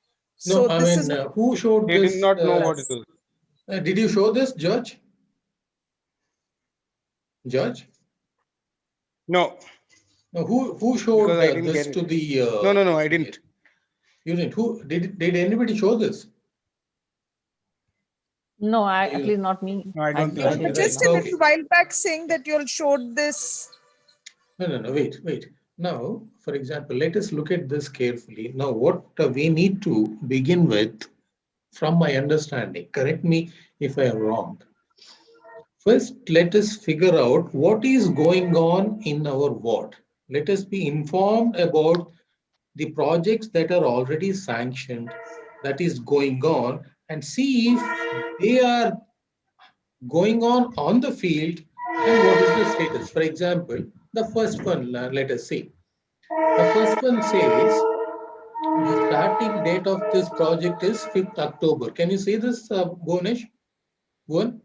[SPEAKER 1] No,
[SPEAKER 4] So
[SPEAKER 1] I
[SPEAKER 4] this is
[SPEAKER 1] mean, who showed
[SPEAKER 2] They did
[SPEAKER 1] this?
[SPEAKER 2] not know what it was.
[SPEAKER 1] Did you show this, Judge? Judge?
[SPEAKER 2] No,
[SPEAKER 1] No, who showed
[SPEAKER 2] because I didn't
[SPEAKER 1] this
[SPEAKER 2] get
[SPEAKER 1] to
[SPEAKER 2] it.
[SPEAKER 1] the?
[SPEAKER 2] No, I didn't.
[SPEAKER 1] You didn't. Who did? Anybody show this?
[SPEAKER 5] No, at
[SPEAKER 1] You,
[SPEAKER 5] least not me.
[SPEAKER 2] No, I don't think
[SPEAKER 4] you
[SPEAKER 5] I
[SPEAKER 2] so.
[SPEAKER 4] were
[SPEAKER 5] didn't.
[SPEAKER 4] just
[SPEAKER 1] right?
[SPEAKER 4] a
[SPEAKER 5] No.
[SPEAKER 1] Okay.
[SPEAKER 4] little while back saying that you'll showed this.
[SPEAKER 1] No. Wait. Now, for example, let us look at this carefully. Now, what we need to begin with, from my understanding, correct me if I am wrong. First, let us figure out what is going on in our ward. Let us be informed about the projects that are already sanctioned, that is going on, and see if they are going on the field and what is the status. For example, the first one, let us see. The first one says the starting date of this project is 5th October. Can you see this, Bhunesh? Bhuvan?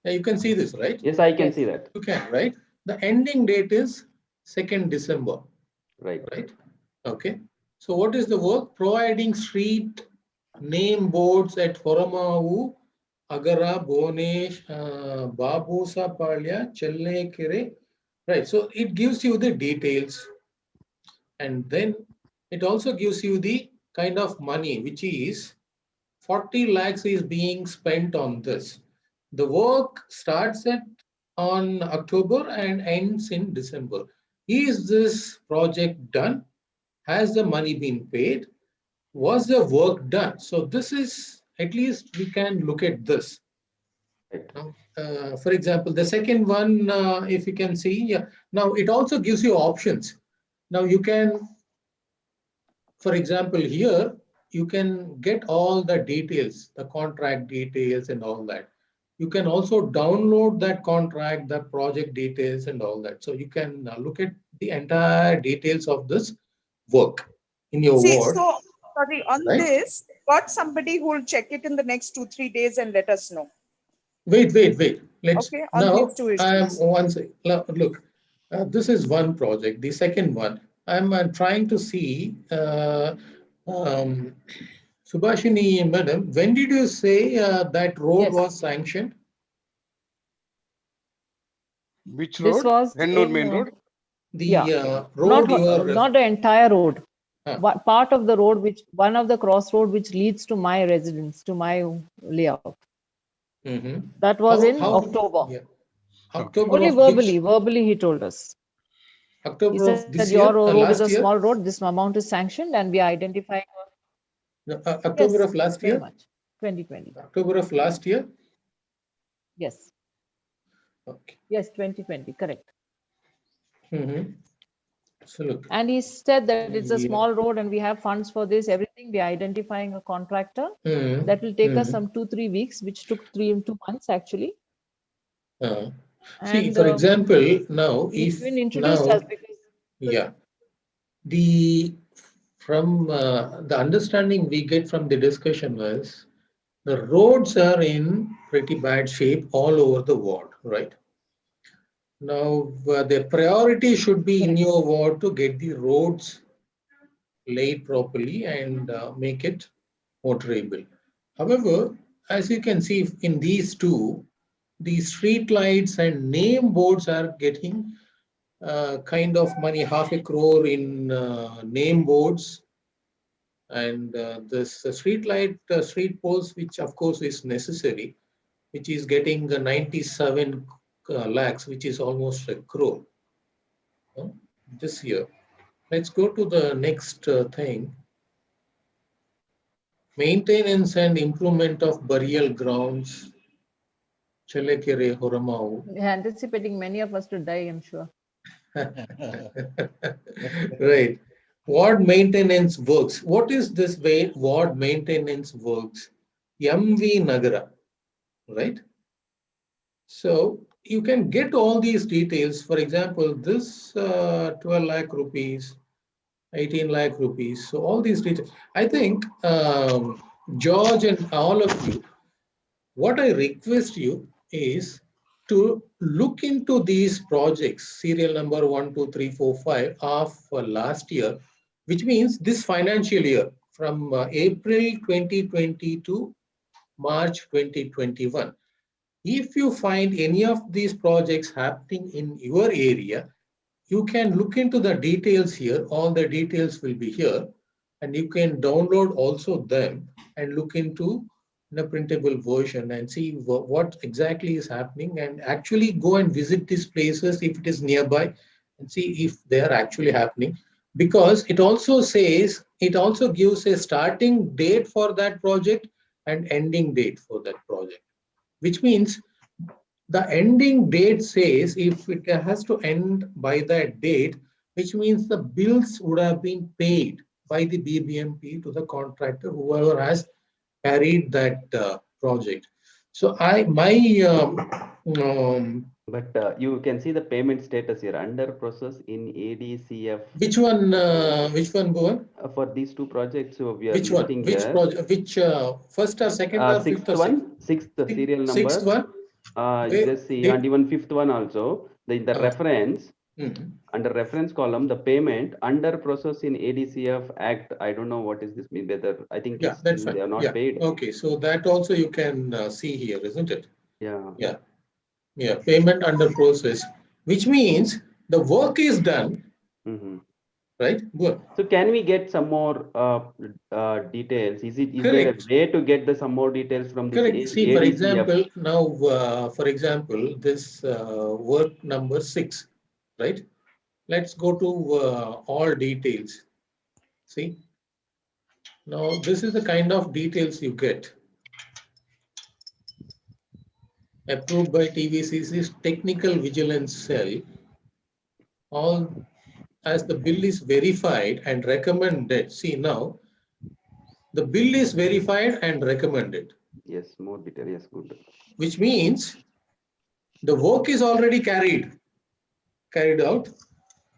[SPEAKER 1] Yeah, you can see this, right?
[SPEAKER 7] Yes, I can
[SPEAKER 5] Yes.
[SPEAKER 7] see that.
[SPEAKER 1] You can, right? The ending date is 2nd December,
[SPEAKER 7] Right.
[SPEAKER 1] right? Okay. So what is the work? Providing street name boards at Horamavu, Agara, Bhunesh, Babusapalya, Chellekere. Right. So it gives you the details, and then it also gives you the kind of money, which is 40 lakhs is being spent on this. The work starts on October and ends in December. Is this project done? Has the money been paid? Was the work done? So this is, at least we can look at this.
[SPEAKER 7] Right.
[SPEAKER 1] For example, the second one, if you can see, yeah. Now it also gives you options. Now you can, for example, here, you can get all the details, the contract details and all that. You can also download that contract, the project details and all that. So you can look at the entire details of this work in your
[SPEAKER 4] See,
[SPEAKER 1] ward,
[SPEAKER 4] so sorry, on
[SPEAKER 1] right?
[SPEAKER 4] this, got somebody who will check it in the next 2-3 days and let us know.
[SPEAKER 1] Wait. Let's
[SPEAKER 4] Okay, on these
[SPEAKER 1] now.
[SPEAKER 4] two
[SPEAKER 1] I'm
[SPEAKER 4] issues.
[SPEAKER 1] one second. Look, this is one project. The second one, I'm trying to see. Um, Subhashini, madam, when did you say that road
[SPEAKER 5] Yes.
[SPEAKER 1] was sanctioned?
[SPEAKER 2] Which
[SPEAKER 5] This
[SPEAKER 2] road?
[SPEAKER 5] was
[SPEAKER 2] Hennur
[SPEAKER 5] in
[SPEAKER 2] Main Road?
[SPEAKER 1] The
[SPEAKER 5] yeah,
[SPEAKER 1] road you are
[SPEAKER 5] not the entire road. part of the road, one of the crossroad which leads to my residence, to my layout.
[SPEAKER 1] Mhm.
[SPEAKER 5] That was in
[SPEAKER 1] How-
[SPEAKER 5] October.
[SPEAKER 1] yeah. October
[SPEAKER 5] Only
[SPEAKER 1] of
[SPEAKER 5] verbally he told us. He
[SPEAKER 1] October of
[SPEAKER 5] said
[SPEAKER 1] this
[SPEAKER 5] your
[SPEAKER 1] year,
[SPEAKER 5] road is
[SPEAKER 1] last
[SPEAKER 5] a
[SPEAKER 1] year,
[SPEAKER 5] small road, this amount is sanctioned, and we are identifying.
[SPEAKER 1] October
[SPEAKER 5] Yes,
[SPEAKER 1] of last
[SPEAKER 5] very
[SPEAKER 1] year,
[SPEAKER 5] much. 2020.
[SPEAKER 1] October of last year.
[SPEAKER 5] Yes.
[SPEAKER 1] Okay.
[SPEAKER 5] Yes, 2020, correct.
[SPEAKER 1] Mhm. So look,
[SPEAKER 5] And he said that it's a
[SPEAKER 1] Yeah.
[SPEAKER 5] small road and we have funds for this, everything. We are identifying a contractor.
[SPEAKER 1] Mhm.
[SPEAKER 5] That will take us
[SPEAKER 1] Mhm.
[SPEAKER 5] some 2-3 weeks, which took 2 months actually.
[SPEAKER 1] See,
[SPEAKER 5] And
[SPEAKER 1] for example, now
[SPEAKER 5] he
[SPEAKER 1] if
[SPEAKER 5] even introduced us because
[SPEAKER 1] yeah, from the understanding we get from the discussion was the roads are in pretty bad shape all over the ward, right? Now, the priority should be in your ward to get the roads laid properly and make it motorable. However, as you can see in these two, the street lights and name boards are getting kind of money, 500 crore in name boards, and this street light, street poles, which of course is necessary, which is getting 97 lakhs, which is almost a crore this year. Let's go to the next thing. Maintenance and improvement of burial grounds. Chalekere Horamau.
[SPEAKER 5] anticipating many of us to die, I'm sure.
[SPEAKER 1] Right. Ward maintenance works. What is this way ward maintenance works? MV Nagara, right? So you can get all these details. For example, this 12 lakh rupees, 18 lakh rupees. So all these details. I think George and all of you, what I request you is to look into these projects, serial number 1, 2, 3, 4, 5 of last year, which means this financial year from April 2020 to March 2021. If you find any of these projects happening in your area, you can look into the details here. All the details will be here, and you can download also them and look into the printable version and see what exactly is happening, and actually go and visit these places if it is nearby and see if they are actually happening, because it also says, it also gives a starting date for that project and ending date for that project, which means the ending date says if it has to end by that date, which means the bills would have been paid by the BBMP to the contractor, whoever has carried that project. So
[SPEAKER 7] But you can see the payment status here under process in ADCF.
[SPEAKER 1] which one, Bhuvan?
[SPEAKER 7] For these two projects, so we are
[SPEAKER 1] Which one?
[SPEAKER 7] listing
[SPEAKER 1] Which
[SPEAKER 7] here.
[SPEAKER 1] project? Which first or second or fifth
[SPEAKER 7] Sixth
[SPEAKER 1] or sixth?
[SPEAKER 7] one, sixth serial
[SPEAKER 1] Sixth
[SPEAKER 7] number.
[SPEAKER 1] one? Where-
[SPEAKER 7] Just see, and even fifth one also. In the reference,
[SPEAKER 1] Mhm.
[SPEAKER 7] under reference column, the payment under process in ADCF Act. I don't know what is this mean. Whether I think
[SPEAKER 1] Yeah,
[SPEAKER 7] it's
[SPEAKER 1] that's
[SPEAKER 7] still they
[SPEAKER 1] fine.
[SPEAKER 7] are not
[SPEAKER 1] Yeah.
[SPEAKER 7] paid.
[SPEAKER 1] Okay. So that also you can see here, isn't it?
[SPEAKER 7] Yeah.
[SPEAKER 1] Yeah. Yeah. Payment under process, which means the work is done,
[SPEAKER 7] Mm-hmm.
[SPEAKER 1] right? Good.
[SPEAKER 7] So can we get some more details? Is there a
[SPEAKER 1] Correct.
[SPEAKER 7] way to get some more details from this
[SPEAKER 1] Correct. See, for
[SPEAKER 7] ADCF?
[SPEAKER 1] example, now, for example, this work number 6, right? Let's go to all details. See, now this is the kind of details you get. Approved by TVCC's Technical Vigilance Cell. All as the bill is verified and recommended. See now, the bill is verified and recommended,
[SPEAKER 7] Yes, more detail. Yes, good.
[SPEAKER 1] which means the work is already carried out.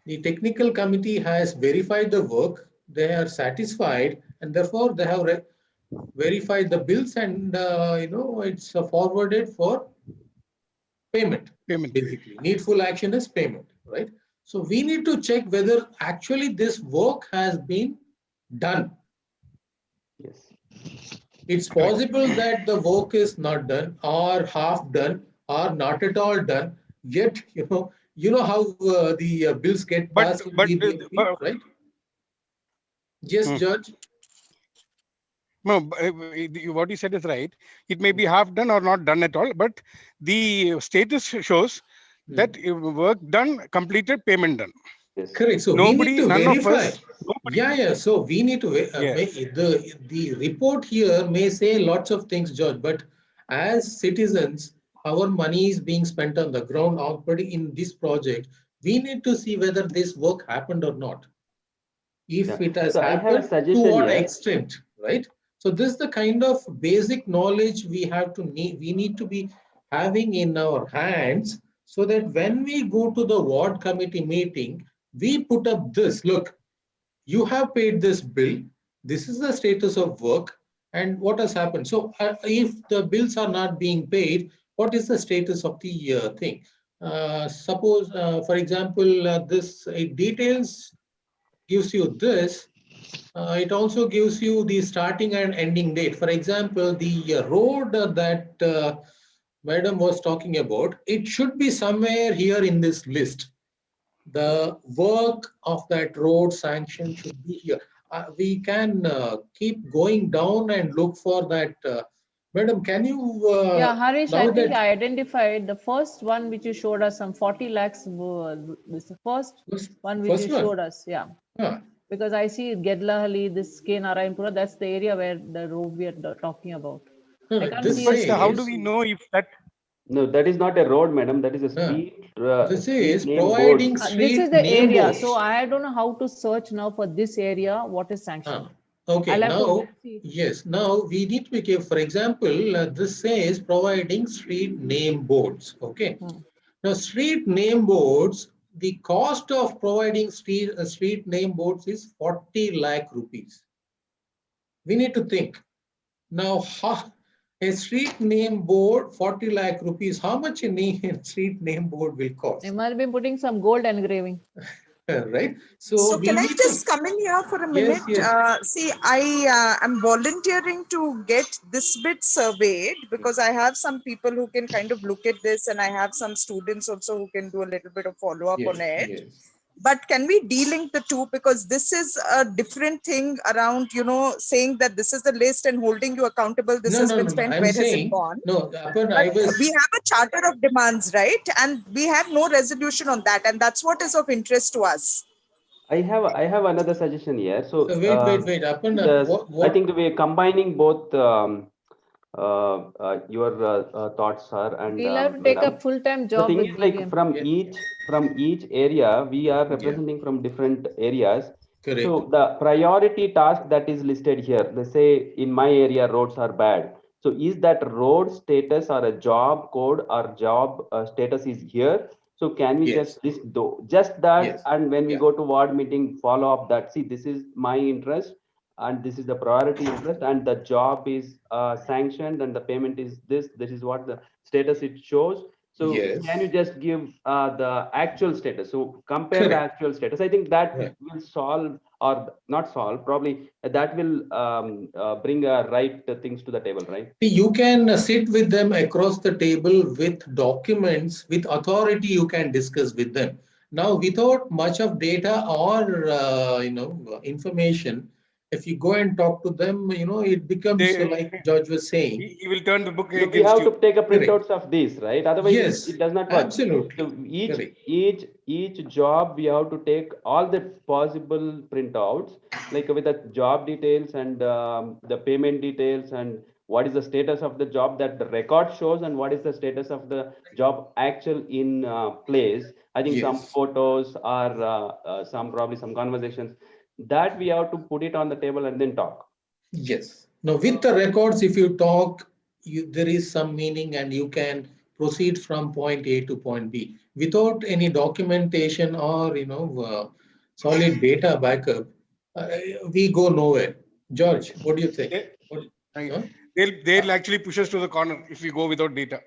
[SPEAKER 1] The technical committee has verified the work. They are satisfied, and therefore they have verified the bills, and it's forwarded for payment.
[SPEAKER 2] Payment.
[SPEAKER 1] Basically, needful action is payment, right? So we need to check whether actually this work has been done.
[SPEAKER 7] Yes.
[SPEAKER 1] It's possible that the work is not done or half done or not at all done. Yet, you know how the bills get
[SPEAKER 2] But
[SPEAKER 1] passed in BBMP, right? Yes,
[SPEAKER 2] Hmm.
[SPEAKER 1] George.
[SPEAKER 2] No, what you said is right. It may be half done or not done at all, but the status shows that work done, completed, payment done.
[SPEAKER 7] Yes.
[SPEAKER 1] Correct. So we need
[SPEAKER 2] Nobody,
[SPEAKER 1] to
[SPEAKER 2] none of
[SPEAKER 1] verify.
[SPEAKER 2] us, nobody.
[SPEAKER 1] Yeah, yeah. So we need to
[SPEAKER 2] Yes.
[SPEAKER 1] the report here may say lots of things, George, but as citizens, our money is being spent on the ground already in this project. We need to see whether this work happened or not.
[SPEAKER 7] Yeah.
[SPEAKER 1] If it has
[SPEAKER 7] So I have a
[SPEAKER 1] happened, to
[SPEAKER 7] suggestion
[SPEAKER 1] what
[SPEAKER 7] here.
[SPEAKER 1] extent, right? So this is the kind of basic knowledge we need to be having in our hands, so that when we go to the ward committee meeting, we put up this, look, you have paid this bill, this is the status of work, and what has happened. So if the bills are not being paid, what is the status of the thing? Suppose, for example, this it details gives you this. It also gives you the starting and ending date. For example, the road that Madam was talking about, it should be somewhere here in this list. The work of that road sanction should be here. We can keep going down and look for that. Madam, can you,
[SPEAKER 5] Yeah, Harish, I
[SPEAKER 1] now
[SPEAKER 5] think
[SPEAKER 1] that,
[SPEAKER 5] I identified the first one which you showed us, some 40 lakhs. This is the first
[SPEAKER 1] first,
[SPEAKER 5] one which you
[SPEAKER 1] first one?
[SPEAKER 5] showed us. Yeah.
[SPEAKER 1] Ah,
[SPEAKER 5] Because I see Gedlahalli, this K Narayanpura, that's the area where the road we are talking about.
[SPEAKER 1] no,
[SPEAKER 5] I
[SPEAKER 1] no,
[SPEAKER 5] can't
[SPEAKER 1] this
[SPEAKER 5] see a
[SPEAKER 2] But how do
[SPEAKER 1] says,
[SPEAKER 2] we
[SPEAKER 5] street.
[SPEAKER 2] know if that?
[SPEAKER 7] No, that is not a road, madam. That is a
[SPEAKER 1] uh,
[SPEAKER 7] street,
[SPEAKER 1] this
[SPEAKER 7] street
[SPEAKER 1] is
[SPEAKER 7] name board.
[SPEAKER 1] providing
[SPEAKER 5] This is
[SPEAKER 1] street
[SPEAKER 5] the
[SPEAKER 1] name
[SPEAKER 5] area. So
[SPEAKER 1] boards.
[SPEAKER 5] I don't know how to search now for this area, what is sanctioned.
[SPEAKER 1] Okay,
[SPEAKER 5] I'll have to
[SPEAKER 1] now,
[SPEAKER 5] see.
[SPEAKER 1] yes, now we need to be careful. For example, this says providing street name boards. Okay. Now, street name boards, the cost of providing street name boards is 40 lakh rupees. We need to think. Now, a street name board, 40 lakh rupees, how much a street name board will
[SPEAKER 5] They
[SPEAKER 1] cost?
[SPEAKER 5] must be putting some gold engraving.
[SPEAKER 1] Right? So
[SPEAKER 4] So
[SPEAKER 1] we
[SPEAKER 4] can I
[SPEAKER 1] need to,
[SPEAKER 4] just come in here for a minute?
[SPEAKER 1] yes, yes,
[SPEAKER 4] See, I am volunteering to get this bit surveyed because I have some people who can kind of look at this, and I have some students also who can do a little bit of follow up on
[SPEAKER 1] yes,
[SPEAKER 4] it.
[SPEAKER 1] yes.
[SPEAKER 4] But can we de-link the two, because this is a different thing around, saying that this is the list and holding you accountable, this
[SPEAKER 1] No,
[SPEAKER 4] has
[SPEAKER 1] no,
[SPEAKER 4] been
[SPEAKER 1] no, no.
[SPEAKER 4] spent,
[SPEAKER 1] I'm
[SPEAKER 4] where has it
[SPEAKER 1] saying,
[SPEAKER 4] gone?
[SPEAKER 1] no, Aparna,
[SPEAKER 4] But
[SPEAKER 1] I
[SPEAKER 4] we
[SPEAKER 1] was,
[SPEAKER 4] have a charter of demands, right? And we have no resolution on that, and that's what is of interest to us.
[SPEAKER 7] I have another suggestion here. So
[SPEAKER 1] so wait, Aparna,
[SPEAKER 7] I
[SPEAKER 1] what,
[SPEAKER 7] think we're combining both your thoughts, sir, and
[SPEAKER 5] We'll have to take a
[SPEAKER 7] madam.
[SPEAKER 5] full-time
[SPEAKER 7] The
[SPEAKER 5] job
[SPEAKER 7] thing
[SPEAKER 5] with
[SPEAKER 7] is, like,
[SPEAKER 5] BVM.
[SPEAKER 7] from each area, we are
[SPEAKER 1] yeah,
[SPEAKER 7] representing from different areas.
[SPEAKER 1] correct.
[SPEAKER 7] So the priority task that is listed here, let's say in my area roads are bad. So is that road status or a job code or job status is here? So can we just
[SPEAKER 1] Yes,
[SPEAKER 7] list just that,
[SPEAKER 1] yes,
[SPEAKER 7] and when we
[SPEAKER 1] yeah,
[SPEAKER 7] go to ward meeting, follow up that, see, this is my interest and this is the priority interest, and the job is sanctioned and the payment is this is what the status it shows. So can you
[SPEAKER 1] yes,
[SPEAKER 7] just give the actual status? So compare the
[SPEAKER 1] correct,
[SPEAKER 7] actual status. I think that
[SPEAKER 1] right.
[SPEAKER 7] will solve, or not solve, probably that will bring right things to the table, right?
[SPEAKER 1] See, you can sit with them across the table with documents, with authority, you can discuss with them. Now, without much of data or, information, if you go and talk to them, it becomes
[SPEAKER 2] They,
[SPEAKER 1] like George was saying,
[SPEAKER 2] he will turn the book
[SPEAKER 7] No, we
[SPEAKER 2] against
[SPEAKER 7] have to
[SPEAKER 2] you.
[SPEAKER 7] take a
[SPEAKER 1] correct.
[SPEAKER 7] printouts of this, right? Otherwise,
[SPEAKER 1] Yes,
[SPEAKER 7] it does not work.
[SPEAKER 1] absolutely,
[SPEAKER 7] So each
[SPEAKER 1] correct.
[SPEAKER 7] each each job we have to take all the possible printouts, like with the job details and the payment details, and what is the status of the job that the record shows, and what is the status of the job actual in place. I think some
[SPEAKER 1] Yes,
[SPEAKER 7] photos or some probably some conversations that we have to put it on the table and then talk.
[SPEAKER 1] yes. Now, with the records, if you talk, there is some meaning and you can proceed from point A to point B. Without any documentation or, solid data backup, uh, we go nowhere. George, what do you think?
[SPEAKER 2] They,
[SPEAKER 1] What,
[SPEAKER 2] I-
[SPEAKER 1] huh?
[SPEAKER 2] they'll actually push us to the corner if we go without data.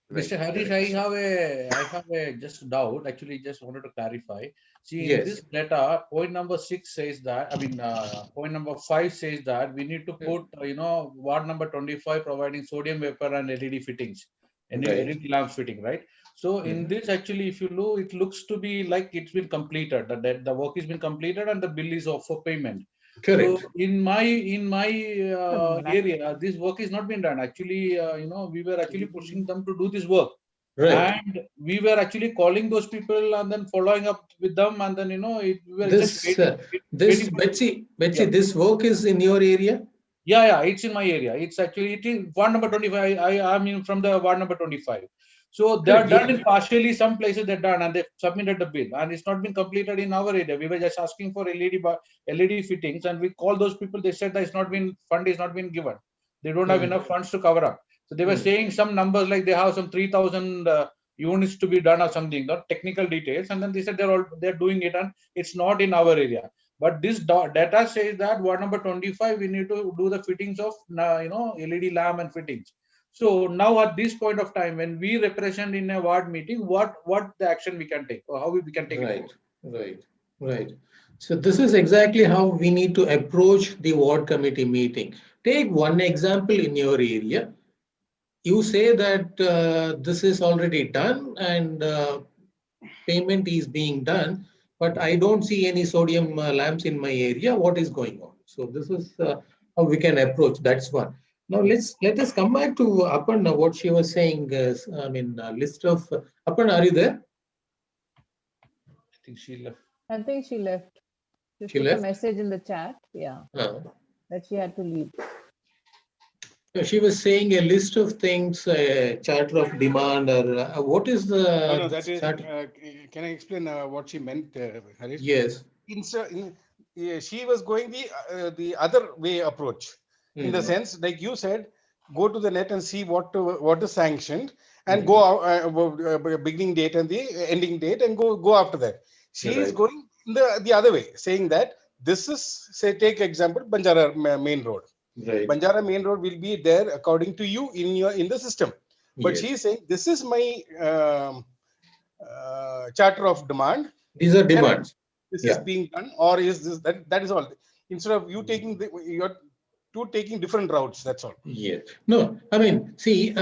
[SPEAKER 1] Right,
[SPEAKER 6] Mr. Harish,
[SPEAKER 1] correct.
[SPEAKER 6] I have a just doubt. Actually, just wanted to clarify. See, in this
[SPEAKER 1] Yes.
[SPEAKER 6] data, point number 6 says that. I mean, point number 5 says that we need to put, ward number 25 providing sodium vapor and LED fittings,
[SPEAKER 1] Right.
[SPEAKER 6] LED lamps fitting, right? So in
[SPEAKER 1] Mhm.
[SPEAKER 6] this, actually, if you look, it looks to be like it's been completed. The work has been completed and the bill is off for payment.
[SPEAKER 1] Correct.
[SPEAKER 6] So in my area, this work is not been done. Actually, we were actually pushing them to do this work.
[SPEAKER 1] Right.
[SPEAKER 6] And we were actually calling those people and then following up with them, and then we were just
[SPEAKER 1] This,
[SPEAKER 6] waiting for
[SPEAKER 1] Betsy,
[SPEAKER 6] yeah.
[SPEAKER 1] this work is in your area?
[SPEAKER 6] Yeah, it's in my area. It is ward number 25. I mean from the ward number 25. So they are
[SPEAKER 1] Correct,
[SPEAKER 6] done
[SPEAKER 1] yeah.
[SPEAKER 6] in partially some places they're done and they submitted the bill and it's not been completed in our area. We were just asking for LED fittings and we called those people. They said that fund is not been given. They don't have enough funds to cover up. So they were saying some numbers like they have some 3,000 units to be done or something, not technical details. And then they said they're doing it and it's not in our area. But this data says that ward number 25, we need to do the fittings of LED lamp and fittings. So now at this point of time, when we represent in a ward meeting, what the action we can take or how we can take it forward.
[SPEAKER 1] Right. So this is exactly how we need to approach the ward committee meeting. Take one example in your area. You say that this is already done and payment is being done, but I don't see any sodium lamps in my area. What is going on? So this is how we can approach. That's one. Now let us come back to Aparna. What she was saying. List of Aparna. Are you there?
[SPEAKER 6] I think she left.
[SPEAKER 5] I think she left.
[SPEAKER 1] She
[SPEAKER 5] put
[SPEAKER 1] left?
[SPEAKER 5] a message in the chat. Yeah, that she had to leave.
[SPEAKER 1] She was saying a list of things, charter of demand, or what is the
[SPEAKER 2] No, that is.
[SPEAKER 1] charter?
[SPEAKER 2] Can I explain what she meant, Harish?
[SPEAKER 1] Yes.
[SPEAKER 2] She was going the other way approach, in the sense, like you said, go to the net and see what is sanctioned, and go out, beginning date and the ending date, and go after that. She is going in the other way, saying that this is, say, take example, Banjara main road.
[SPEAKER 1] Right.
[SPEAKER 2] Banjara main road will be there according to you in the system, but
[SPEAKER 1] Yes.
[SPEAKER 2] she is saying this is my charter of demand.
[SPEAKER 1] These are demands.
[SPEAKER 2] This
[SPEAKER 1] Yeah.
[SPEAKER 2] is being done, or is this that is all. Instead of you taking you're two taking different routes. That's all.
[SPEAKER 1] Yes. No, I mean, see,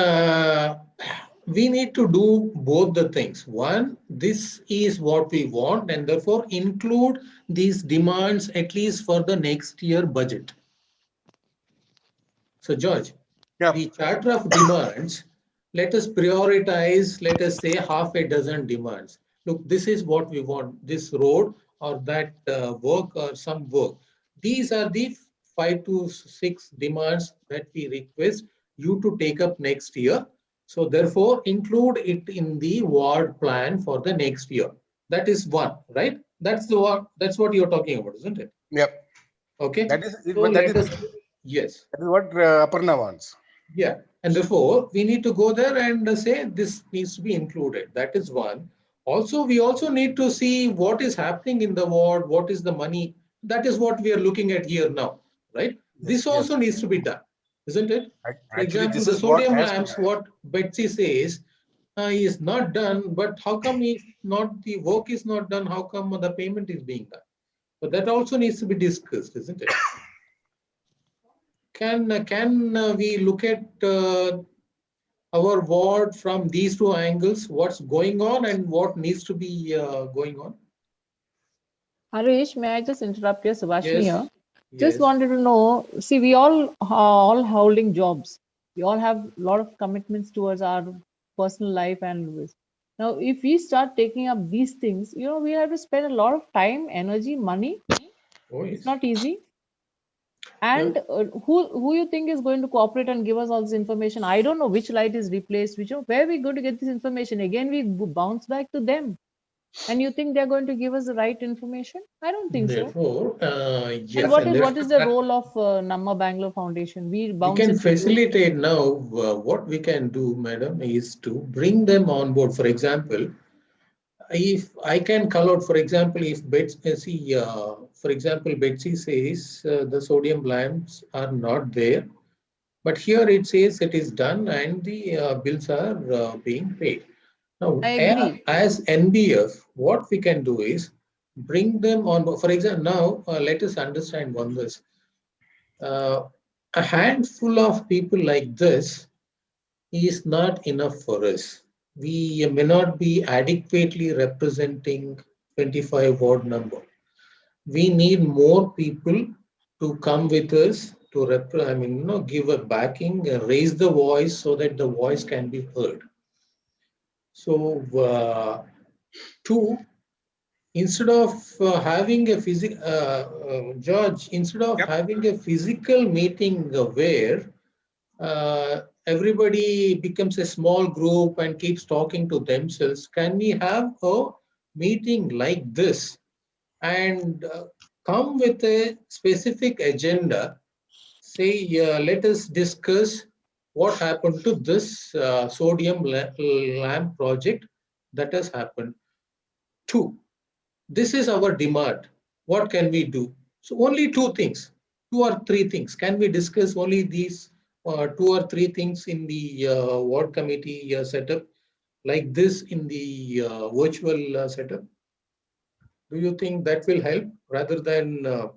[SPEAKER 1] we need to do both the things. One, this is what we want, and therefore include these demands at least for the next year budget. So, George,
[SPEAKER 2] Yeah.
[SPEAKER 1] the charter of demands, let us prioritize, let us say half a dozen demands. Look, this is what we want, this road or that work or some work. These are the 5 to 6 demands that we request you to take up next year. So therefore, include it in the ward plan for the next year. That is one, right? That's what you're talking about, isn't it?
[SPEAKER 2] Yep.
[SPEAKER 1] Okay.
[SPEAKER 2] That is
[SPEAKER 1] So yes.
[SPEAKER 2] That is what Aparna wants.
[SPEAKER 1] Yeah, and therefore we need to go there and say this needs to be included. That is one. Also, we also need to see what is happening in the ward, what is the money. That is what we are looking at here now, right? This also needs to be done, isn't it? For
[SPEAKER 2] Actually,
[SPEAKER 1] example,
[SPEAKER 2] this
[SPEAKER 1] the
[SPEAKER 2] is what
[SPEAKER 1] sodium
[SPEAKER 2] has to
[SPEAKER 1] lamps,
[SPEAKER 2] be.
[SPEAKER 1] what Betsy says, is not done, but how come the work is not done? How come the payment is being done? So that also needs to be discussed, isn't it? Can we look at our ward from these two angles? What's going on and what needs to be going on?
[SPEAKER 5] Harish, may I just interrupt you, Subhashini here?
[SPEAKER 1] Yes.
[SPEAKER 5] Just wanted to know, see, we all are holding jobs. We all have a lot of commitments towards our personal life and now if we start taking up these things, we have to spend a lot of time, energy, money.
[SPEAKER 1] Oh, yes.
[SPEAKER 5] It's not easy. And who you think is going to cooperate and give us all this information? I don't know which light is replaced, where are we going to get this information? Again, we bounce back to them. And you think they're going to give us the right information? I don't think
[SPEAKER 1] Therefore,
[SPEAKER 5] so.
[SPEAKER 1] yes.
[SPEAKER 5] And what is the role of Namma Bangalore Foundation? We
[SPEAKER 1] can facilitate now. What we can do, madam, is to bring them on board. For example, if I can call out, for example, if Betsy, for example, Betsy says the sodium lamps are not there, but here it says it is done and the bills are being paid. Now,
[SPEAKER 5] I agree.
[SPEAKER 1] as NBF, what we can do is bring them on. For example, now let us understand one this. A handful of people like this is not enough for us. We may not be adequately representing 25 ward number. We need more people to come with us to give a backing, raise the voice so that the voice can be heard. So, two, instead of having a George, instead of
[SPEAKER 2] Yep.
[SPEAKER 1] having a physical meeting where everybody becomes a small group and keeps talking to themselves, can we have a meeting like this and come with a specific agenda? Say, let us discuss what happened to this sodium lamp project that has happened. Two, this is our demand. What can we do? So only two things, two or three things. Can we discuss only these two or three things in the ward committee setup, like this in the virtual setup? Do you think that will help rather than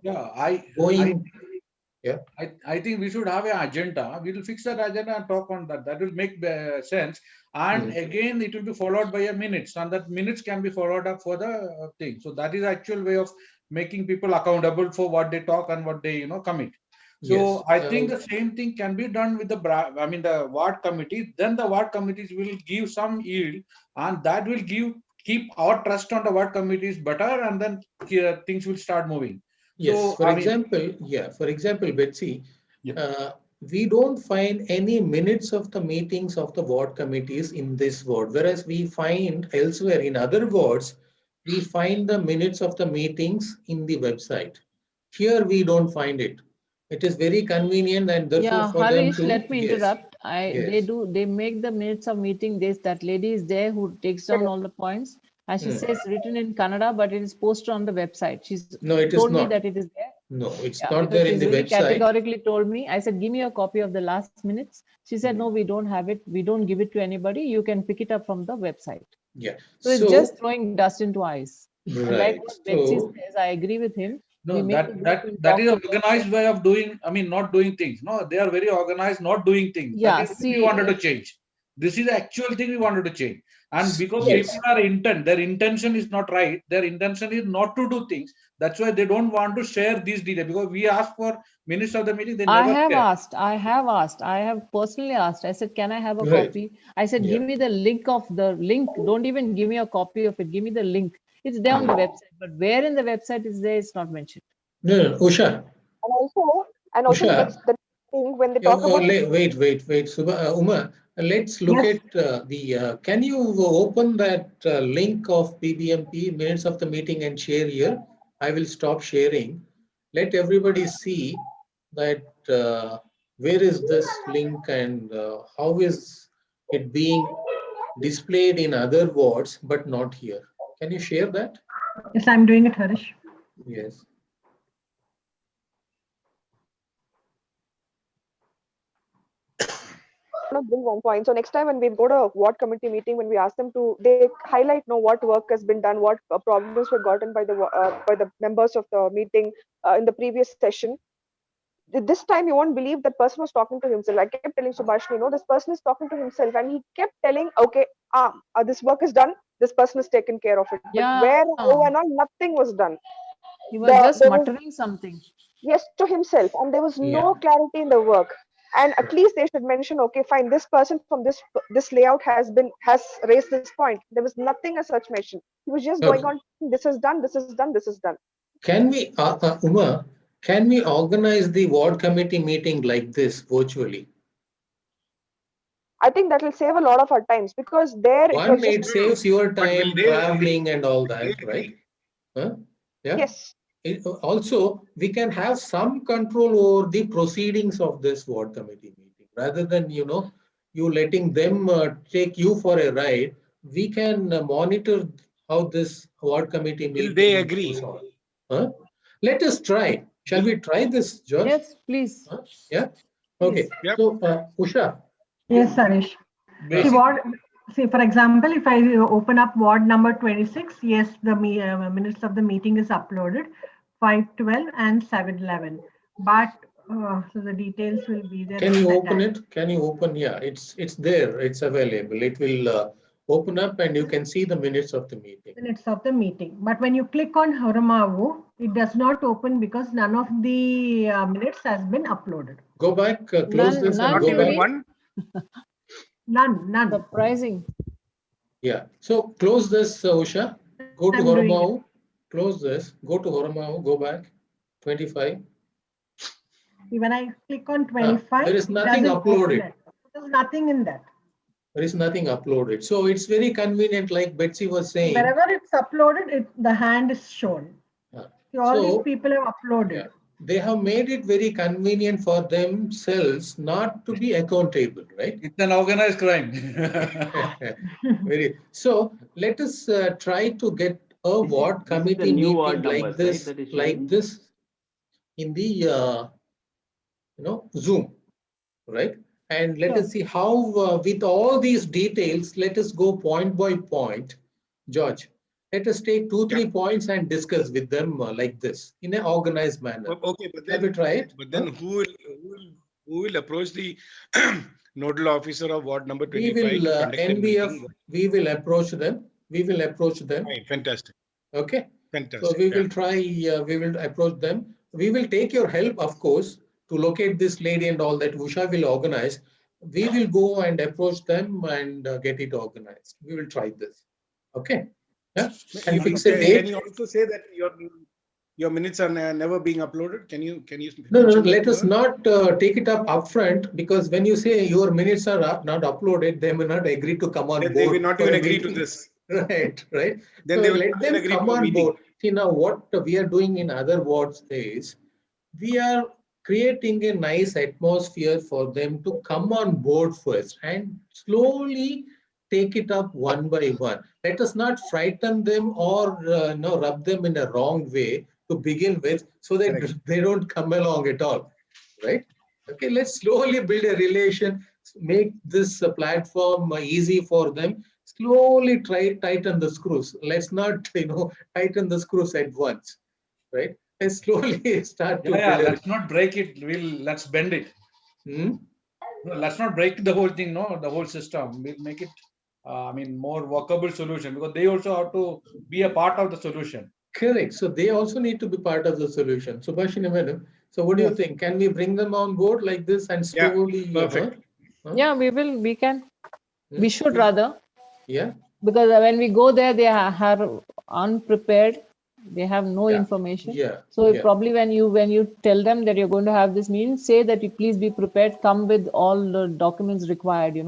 [SPEAKER 6] Yeah,
[SPEAKER 1] going? Yeah.
[SPEAKER 6] I think we should have an agenda. We will fix that agenda and talk on that. That will make sense. And again, it will be followed by a minutes, and that minutes can be followed up for the thing. So that is actual way of making people accountable for what they talk and what they commit. So
[SPEAKER 1] Yes.
[SPEAKER 6] I think the same thing can be done with the ward committee. Then the ward committees will give some yield, and that will keep our trust on the ward committees better, and then things will start moving.
[SPEAKER 1] Yes,
[SPEAKER 6] So,
[SPEAKER 1] for example, Betsy,
[SPEAKER 6] Yeah.
[SPEAKER 1] we don't find any minutes of the meetings of the ward committees in this ward, whereas we find elsewhere in other wards, we find the minutes of the meetings in the website. Here we don't find it. It is very convenient and therefore
[SPEAKER 5] Yeah,
[SPEAKER 1] for them
[SPEAKER 5] Harish,
[SPEAKER 1] to,
[SPEAKER 5] let me
[SPEAKER 1] yes,
[SPEAKER 5] interrupt.
[SPEAKER 1] yes.
[SPEAKER 5] They make the minutes of meeting. That lady is there who takes down all the points. And she says written in Kannada, but it is posted on the website. She's
[SPEAKER 1] No, it is
[SPEAKER 5] told me
[SPEAKER 1] not.
[SPEAKER 5] that it is there.
[SPEAKER 1] No, it's
[SPEAKER 5] Yeah,
[SPEAKER 1] not
[SPEAKER 5] because
[SPEAKER 1] there in
[SPEAKER 5] she's
[SPEAKER 1] the
[SPEAKER 5] very
[SPEAKER 1] website.
[SPEAKER 5] categorically told me. I said, give me a copy of the last minutes. She said, no, we don't have it. We don't give it to anybody. You can pick it up from the website.
[SPEAKER 1] Yeah.
[SPEAKER 5] So it's just throwing dust into eyes. And like
[SPEAKER 1] Right.
[SPEAKER 5] what Betsy
[SPEAKER 1] So,
[SPEAKER 5] says, I agree with him. We
[SPEAKER 6] No,
[SPEAKER 5] make the group and
[SPEAKER 6] that
[SPEAKER 5] talk
[SPEAKER 6] is
[SPEAKER 5] to
[SPEAKER 6] an
[SPEAKER 5] them.
[SPEAKER 6] organized way of doing. Not doing things. No, they are very organized, not doing things.
[SPEAKER 5] Yeah,
[SPEAKER 6] That is what we wanted to change. This is the actual thing we wanted to change. And because
[SPEAKER 1] yes.
[SPEAKER 6] people are their intention is not right. Their intention is not to do things. That's why they don't want to share these details. Because we asked for minutes of the meeting, they never share.
[SPEAKER 5] I have personally asked. I said, can I have a
[SPEAKER 1] Right.
[SPEAKER 5] copy? I said,
[SPEAKER 1] Yeah.
[SPEAKER 5] give me the link of the link. Don't even give me a copy of it. Give me the link. It's there on the website, but where in the website is there, it's not mentioned.
[SPEAKER 1] No, Usha.
[SPEAKER 3] And also the
[SPEAKER 1] Usha.
[SPEAKER 3] next thing when they talk about
[SPEAKER 1] Wait, Uma, let's look
[SPEAKER 8] Yes.
[SPEAKER 1] at can you open that link of PBMP, minutes of the meeting, and share here? I will stop sharing. Let everybody see that where is this link and how is it being displayed in other wards, but not here. Can you share that?
[SPEAKER 8] Yes, I'm doing it, Harish.
[SPEAKER 1] Yes.
[SPEAKER 3] to bring one point. So next time when we go to a ward committee meeting, when we ask them to, they highlight what work has been done, what problems were gotten by the members of the meeting in the previous session. This time you won't believe that person was talking to himself. I kept telling Subhashini, this person is talking to himself, and he kept telling, okay, this work is done. This person has taken care of it.
[SPEAKER 5] Yeah.
[SPEAKER 3] But where, how, and all, nothing was done.
[SPEAKER 5] He was just muttering something.
[SPEAKER 3] Yes, to himself, and there was no clarity in the work. And at least they should mention, okay, fine, this person from this layout has raised this point. There was nothing as such mentioned. He was just going on, this is done, this is done, this is done.
[SPEAKER 1] Can we, Uma, can we organize the ward committee meeting like this virtually?
[SPEAKER 3] I think that will save a lot of our times, because there
[SPEAKER 1] it saves your time traveling and all that, right? Huh? Yeah.
[SPEAKER 3] Yes.
[SPEAKER 1] Also, we can have some control over the proceedings of this ward committee meeting rather than you letting them take you for a ride. We can monitor how this ward committee meeting.
[SPEAKER 2] Will they agree?
[SPEAKER 1] goes on. Huh? Let us try. Shall we try this, George?
[SPEAKER 5] Yes, please.
[SPEAKER 1] Huh? Yeah. Okay.
[SPEAKER 2] Yep.
[SPEAKER 1] So, Usha.
[SPEAKER 8] Yes, Harish. See, for example, if I open up ward number 26, yes, the minutes of the meeting is uploaded, 5:12 and 7:11. But so the details will be there.
[SPEAKER 1] Can you open it? Can you open? Yeah, it's there. It's available. It will open up and you can see the minutes of the meeting.
[SPEAKER 8] Minutes of the meeting. But when you click on Haramavu, It does not open because none of the minutes has been uploaded.
[SPEAKER 1] Go back, close
[SPEAKER 5] None-
[SPEAKER 1] this and
[SPEAKER 5] none
[SPEAKER 1] go
[SPEAKER 2] Not even
[SPEAKER 1] back.
[SPEAKER 5] really?
[SPEAKER 2] one.
[SPEAKER 8] None.
[SPEAKER 5] Surprising.
[SPEAKER 1] Yeah. So close this, Usha. Go to
[SPEAKER 8] I'm doing it.
[SPEAKER 1] Horomau. Close this. Go to Horomau. Go back. 25.
[SPEAKER 8] See, when I click on 25,
[SPEAKER 1] there is
[SPEAKER 8] it
[SPEAKER 1] nothing
[SPEAKER 8] doesn't open
[SPEAKER 1] uploaded.
[SPEAKER 8] it. There's nothing in that.
[SPEAKER 1] There is nothing uploaded. So it's very convenient, like Betsy was saying.
[SPEAKER 8] Wherever it's uploaded, the hand is shown.
[SPEAKER 1] Yeah.
[SPEAKER 8] See, all
[SPEAKER 1] So-
[SPEAKER 8] these people have uploaded.
[SPEAKER 1] Yeah. They have made it very convenient for themselves not to be accountable, right?
[SPEAKER 6] It's an organized crime.
[SPEAKER 1] So let us try to get a
[SPEAKER 7] This is-
[SPEAKER 1] ward
[SPEAKER 7] this is the
[SPEAKER 1] committee
[SPEAKER 7] new
[SPEAKER 1] meeting
[SPEAKER 7] ward
[SPEAKER 1] like
[SPEAKER 7] numbers,
[SPEAKER 1] this,
[SPEAKER 7] right, that is
[SPEAKER 1] like
[SPEAKER 7] showing?
[SPEAKER 1] this in the Zoom, right? And let
[SPEAKER 5] Sure.
[SPEAKER 1] us see how with all these details, let us go point by point. George, let us take 2-3 points and discuss with them like this in an organized manner.
[SPEAKER 2] Okay, but
[SPEAKER 1] Have you
[SPEAKER 2] then,
[SPEAKER 1] tried?
[SPEAKER 2] but then who will approach the nodal officer of ward number
[SPEAKER 1] We
[SPEAKER 2] 25
[SPEAKER 1] will
[SPEAKER 2] to conduct a
[SPEAKER 1] NBF.
[SPEAKER 2] meeting?
[SPEAKER 1] We will approach them. We will approach them.
[SPEAKER 2] Fine, fantastic,
[SPEAKER 1] Okay.
[SPEAKER 2] fantastic.
[SPEAKER 1] So we
[SPEAKER 2] yeah.
[SPEAKER 1] will try. We will approach them. We will take your help, of course, to locate this lady and all that. Usha will organize. We will go and approach them and get it organized. We will try this. Okay. Yeah. And fix a
[SPEAKER 2] Can
[SPEAKER 1] date.
[SPEAKER 2] you also say that your minutes are never being uploaded? Can you
[SPEAKER 1] No,
[SPEAKER 2] mention that
[SPEAKER 1] let
[SPEAKER 2] to
[SPEAKER 1] us
[SPEAKER 2] her?
[SPEAKER 1] not take it up upfront, because when you say your minutes are not uploaded, they may not agree to come on
[SPEAKER 2] Then
[SPEAKER 1] board.
[SPEAKER 2] they will not
[SPEAKER 1] for
[SPEAKER 2] even
[SPEAKER 1] a
[SPEAKER 2] agree to
[SPEAKER 1] meeting.
[SPEAKER 2] this.
[SPEAKER 1] Right.
[SPEAKER 2] Then
[SPEAKER 1] So
[SPEAKER 2] they will
[SPEAKER 1] let
[SPEAKER 2] not even
[SPEAKER 1] them
[SPEAKER 2] agree
[SPEAKER 1] come
[SPEAKER 2] to a
[SPEAKER 1] on
[SPEAKER 2] meeting.
[SPEAKER 1] board. See, now what we are doing in other wards is we are creating a nice atmosphere for them to come on board first and slowly take it up one by one. Let us not frighten them or rub them in a wrong way to begin with, so that
[SPEAKER 2] Correct.
[SPEAKER 1] they don't come along at all, right? Okay, let's slowly build a relation, make this platform easy for them. Slowly tighten the screws. Let's not tighten the screws at once, right? Let's slowly start to
[SPEAKER 6] Yeah,
[SPEAKER 1] build
[SPEAKER 6] let's not break it. Let's bend it.
[SPEAKER 1] No,
[SPEAKER 6] Let's not break the whole thing, no, the whole system. We'll make it, more workable solution, because they also have to be a part of the solution.
[SPEAKER 1] correct. So they also need to be part of the solution. Subhashini madam, so what do you
[SPEAKER 5] Yes.
[SPEAKER 1] think? Can we bring them on board like this and
[SPEAKER 2] Yeah,
[SPEAKER 1] slowly?
[SPEAKER 2] perfect.
[SPEAKER 5] Yeah, we can. We should
[SPEAKER 1] Yeah.
[SPEAKER 5] rather,
[SPEAKER 1] Yeah.
[SPEAKER 5] because when we go there, they are unprepared. They have no
[SPEAKER 1] Yeah.
[SPEAKER 5] information.
[SPEAKER 1] Yeah.
[SPEAKER 5] So
[SPEAKER 1] Yeah.
[SPEAKER 5] probably when you tell them that you're going to have this meeting, say that you please be prepared, come with all the documents required,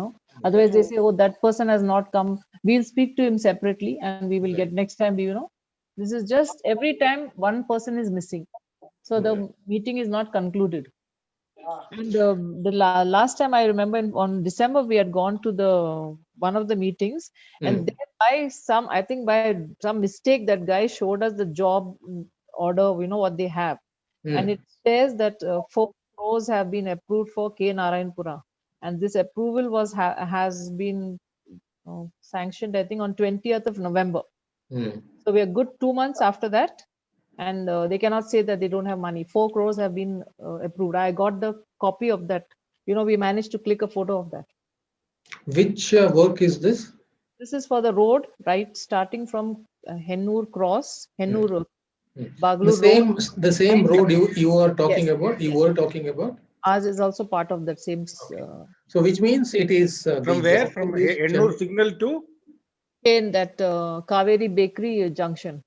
[SPEAKER 5] Otherwise they say, oh, that person has not come. We'll speak to him separately and we will get next time, This is just every time one person is missing. So the meeting is not concluded. And the last time I remember on December, we had gone to the one of the meetings, and there I think by some mistake, that guy showed us the job order, what they have. And it says that 4 crores have been approved for K. Narayanpura. And this approval has been sanctioned, I think, on 20th of November. So we are good 2 months after that. And they cannot say that they don't have money. 4 crores have been approved. I got the copy of that. We managed to click a photo of that.
[SPEAKER 1] Which work is this?
[SPEAKER 5] This is for the road, right? Starting from Hennur Cross, Hennur Baglu Road.
[SPEAKER 1] The same road you are talking
[SPEAKER 5] Yes,
[SPEAKER 1] about. You
[SPEAKER 5] yes.
[SPEAKER 1] were talking about.
[SPEAKER 5] Ours is also part of that same.
[SPEAKER 1] So which means it is
[SPEAKER 2] From where? From Ennur signal to?
[SPEAKER 5] In that Kaveri Bakery junction.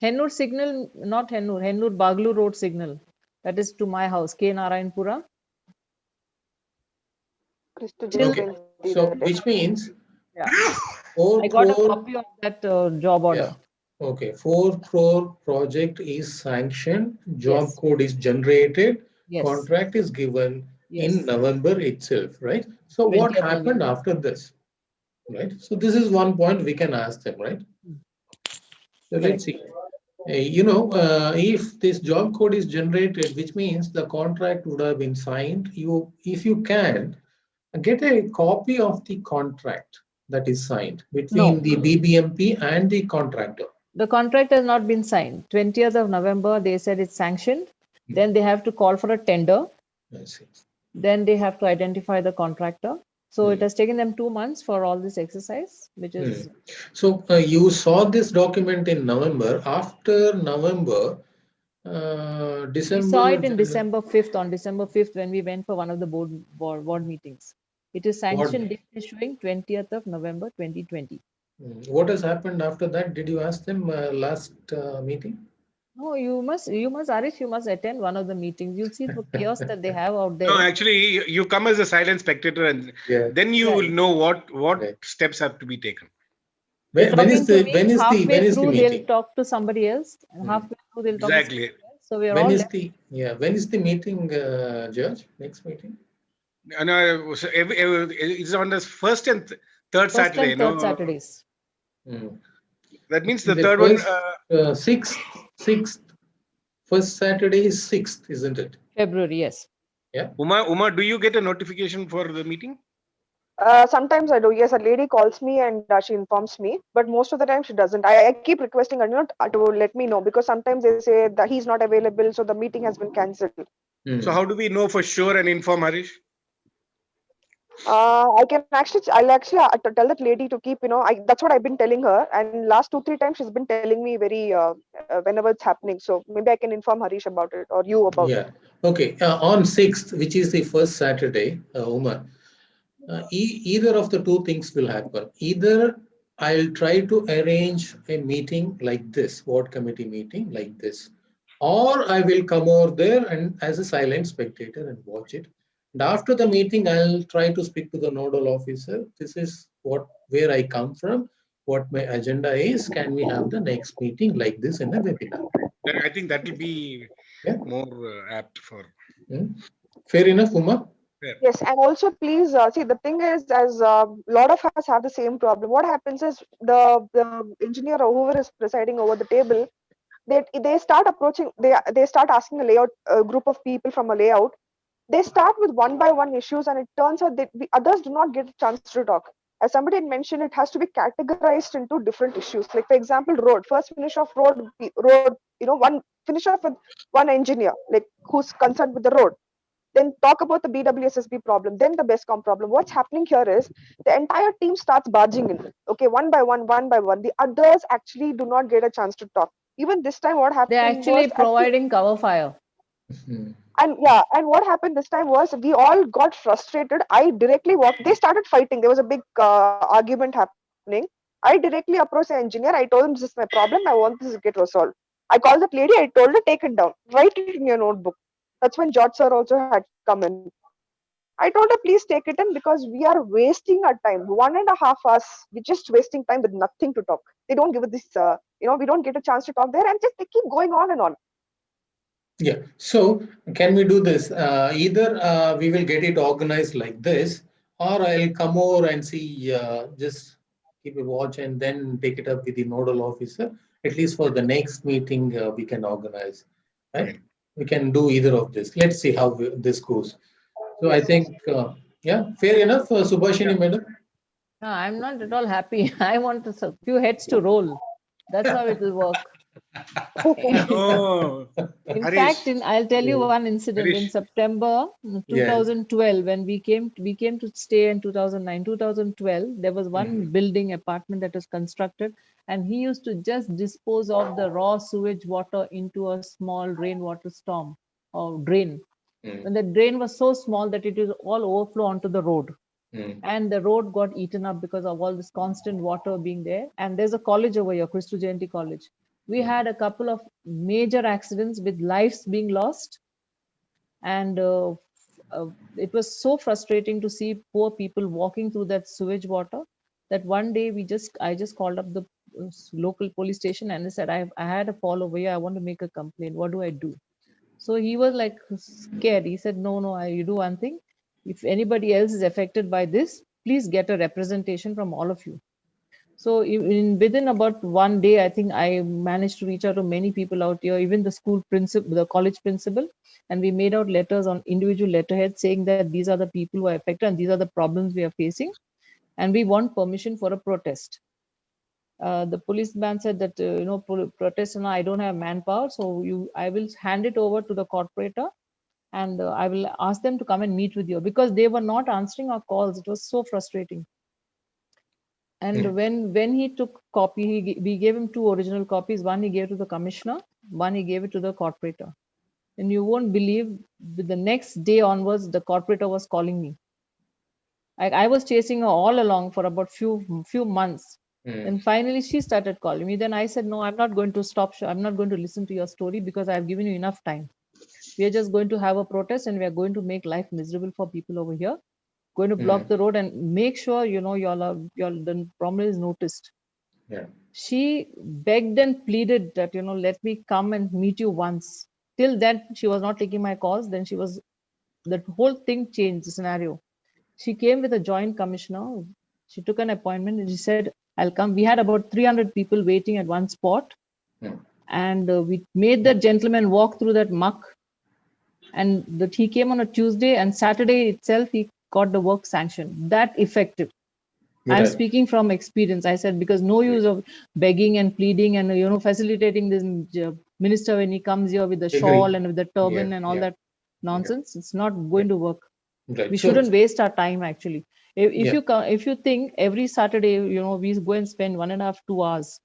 [SPEAKER 5] Hennur signal, not Hennur, Hennur Baglu Road signal. That is to my house, K. Narayanpura.
[SPEAKER 1] Okay. So which means
[SPEAKER 5] Yeah.
[SPEAKER 1] 4
[SPEAKER 5] I got a
[SPEAKER 1] crore.
[SPEAKER 5] copy of that job order.
[SPEAKER 1] Yeah. Okay. 4 crore project is sanctioned. Job
[SPEAKER 5] Yes.
[SPEAKER 1] code is generated.
[SPEAKER 5] Yes.
[SPEAKER 1] Contract is given
[SPEAKER 5] Yes.
[SPEAKER 1] in November itself, right? So what
[SPEAKER 5] 20th
[SPEAKER 1] happened
[SPEAKER 5] November.
[SPEAKER 1] after this, right? So this is one point we can ask them, right? So let's see. If this job code is generated, which means the contract would have been signed, if you can, get a copy of the contract that is signed between the BBMP and the contractor.
[SPEAKER 5] The contract has not been signed. 20th of November, they said it's sanctioned. Then they have to call for a tender.
[SPEAKER 1] I see.
[SPEAKER 5] Then they have to identify the contractor. So it has taken them 2 months for all this exercise, which is
[SPEAKER 1] So you saw this document in November. After November,
[SPEAKER 5] we
[SPEAKER 1] December.
[SPEAKER 5] saw it in December 5th, on December 5th, when we went for one of the board meetings. It is sanctioned date issuing 20th of November 2020.
[SPEAKER 1] What has happened after that? Did you ask them last meeting?
[SPEAKER 5] No, you must, Arish, you must attend one of the meetings. You'll see the chaos that they have out there.
[SPEAKER 2] No, actually, you come as a silent spectator, and then you will know what steps have to be taken.
[SPEAKER 1] When is the
[SPEAKER 5] They'll
[SPEAKER 1] meeting?
[SPEAKER 5] talk to somebody else, and halfway through they'll talk to somebody else. So we are
[SPEAKER 1] When
[SPEAKER 5] all
[SPEAKER 1] is when is the meeting, George? Next meeting?
[SPEAKER 2] No, so it's on the first and third Saturday.
[SPEAKER 5] And third Saturdays.
[SPEAKER 2] That means the third one.
[SPEAKER 1] Sixth. First Saturday is 6th, isn't it?
[SPEAKER 5] February, yes.
[SPEAKER 1] Yeah.
[SPEAKER 2] Uma, do you get a notification for the meeting?
[SPEAKER 3] Sometimes I do. Yes, a lady calls me and she informs me, but most of the time she doesn't. I keep requesting her not to let me know, because sometimes they say that he's not available, so the meeting has been cancelled.
[SPEAKER 2] So how do we know for sure and inform Harish?
[SPEAKER 3] I'll actually tell that lady to keep, that's what I've been telling her. And last 2-3 times she's been telling me very whenever it's happening. So maybe I can inform Harish about it, or you about it.
[SPEAKER 1] Okay. On 6th, which is the first Saturday, Uma, either of the two things will happen. Either I'll try to arrange a meeting like this, ward committee meeting like this, or I will come over there and as a silent spectator and watch it. And after the meeting, I'll try to speak to the nodal officer. This is where I come from, what my agenda is. Can we have the next meeting like this in a webinar?
[SPEAKER 2] I think that will be more apt for.
[SPEAKER 1] Fair enough, Uma?
[SPEAKER 3] Yes, and also please see, the thing is, as a lot of us have the same problem. What happens is the engineer or whoever is presiding over the table, they start approaching, they start asking a group of people from a layout. They start with one by one issues, and it turns out that the others do not get a chance to talk. As somebody had mentioned, it has to be categorized into different issues. Like, for example, road. First finish off road. One finish off with one engineer, like who's concerned with the road. Then talk about the BWSSB problem, then the BESCOM problem. What's happening here is the entire team starts barging in. Okay, one by one. The others actually do not get a chance to talk. Even this time, what happened?
[SPEAKER 5] They're actually providing cover fire.
[SPEAKER 3] And what happened this time was we all got frustrated. I directly walked. They started fighting. There was a big argument happening. I directly approached the engineer. I told him, this is my problem. I want this to get resolved. I called that lady. I told her, take it down. Write it in your notebook. That's when George sir also had come in. I told her, please take it in, because we are wasting our time. 1.5 hours, we're just wasting time with nothing to talk. They don't give us this, we don't get a chance to talk there, and just they keep going on and on.
[SPEAKER 1] Yeah. So can we do this? Either we will get it organized like this, or I'll come over and see, just keep a watch and then take it up with the nodal officer. At least for the next meeting, we can organize, right? Okay. We can do either of this. Let's see how this goes. So I think, fair enough, Subhashini madam.
[SPEAKER 5] No, I'm not at all happy. I want a few heads to roll. That's how it will work. In fact, I'll tell you one incident. In September 2012, when we came to stay in 2009, 2012, there was one building apartment that was constructed, and he used to just dispose of the raw sewage water into a small rainwater storm or drain. When the drain was so small that it was all overflow onto the road. And the road got eaten up because of all this constant water being there. And there's a college over here, Christu Jayanti College. We had a couple of major accidents with lives being lost. And it was so frustrating to see poor people walking through that sewage water that one day I just called up the local police station and I said, I had a fall over here. I want to make a complaint. What do I do? So he was like scared. He said, no, you do one thing. If anybody else is affected by this, please get a representation from all of you. So within about one day, I think I managed to reach out to many people out here, even the school principal, the college principal, and we made out letters on individual letterheads saying that these are the people who are affected and these are the problems we are facing, and we want permission for a protest. The policeman said that protest, I don't have manpower, so I will hand it over to the corporator, and I will ask them to come and meet with you, because they were not answering our calls. It was so frustrating. And
[SPEAKER 1] Yeah.
[SPEAKER 5] when he took copy, we gave him 2 original copies. One he gave to the commissioner, one he gave it to the corporator. And you won't believe, with the next day onwards, the corporator was calling me. I was chasing her all along for about few months.
[SPEAKER 1] Mm.
[SPEAKER 5] And finally she started calling me. Then I said, no, I'm not going to stop. I'm not going to listen to your story, because I've given you enough time. We are just going to have a protest, and we are going to make life miserable for people over here. Going to block the road and make sure, the problem is noticed.
[SPEAKER 1] Yeah.
[SPEAKER 5] She begged and pleaded that, let me come and meet you once. Till then, she was not taking my calls. Then the whole thing changed the scenario. She came with a joint commissioner. She took an appointment and she said, I'll come. We had about 300 people waiting at one spot.
[SPEAKER 1] Yeah.
[SPEAKER 5] And we made that gentleman walk through that muck. And he came on a Tuesday, and Saturday itself, he got the work sanctioned. That effective. I'm
[SPEAKER 1] Right.
[SPEAKER 5] speaking from experience. I said, because no use of begging and pleading and, facilitating this minister when he comes here with the
[SPEAKER 1] Agree.
[SPEAKER 5] shawl and with the turban
[SPEAKER 1] Yeah,
[SPEAKER 5] and all
[SPEAKER 1] yeah.
[SPEAKER 5] that nonsense. It's not going to work.
[SPEAKER 1] Right.
[SPEAKER 5] We
[SPEAKER 1] So-
[SPEAKER 5] shouldn't waste our time, actually. If
[SPEAKER 1] Yeah.
[SPEAKER 5] if you think every Saturday, we go and spend 1.5, 2 hours,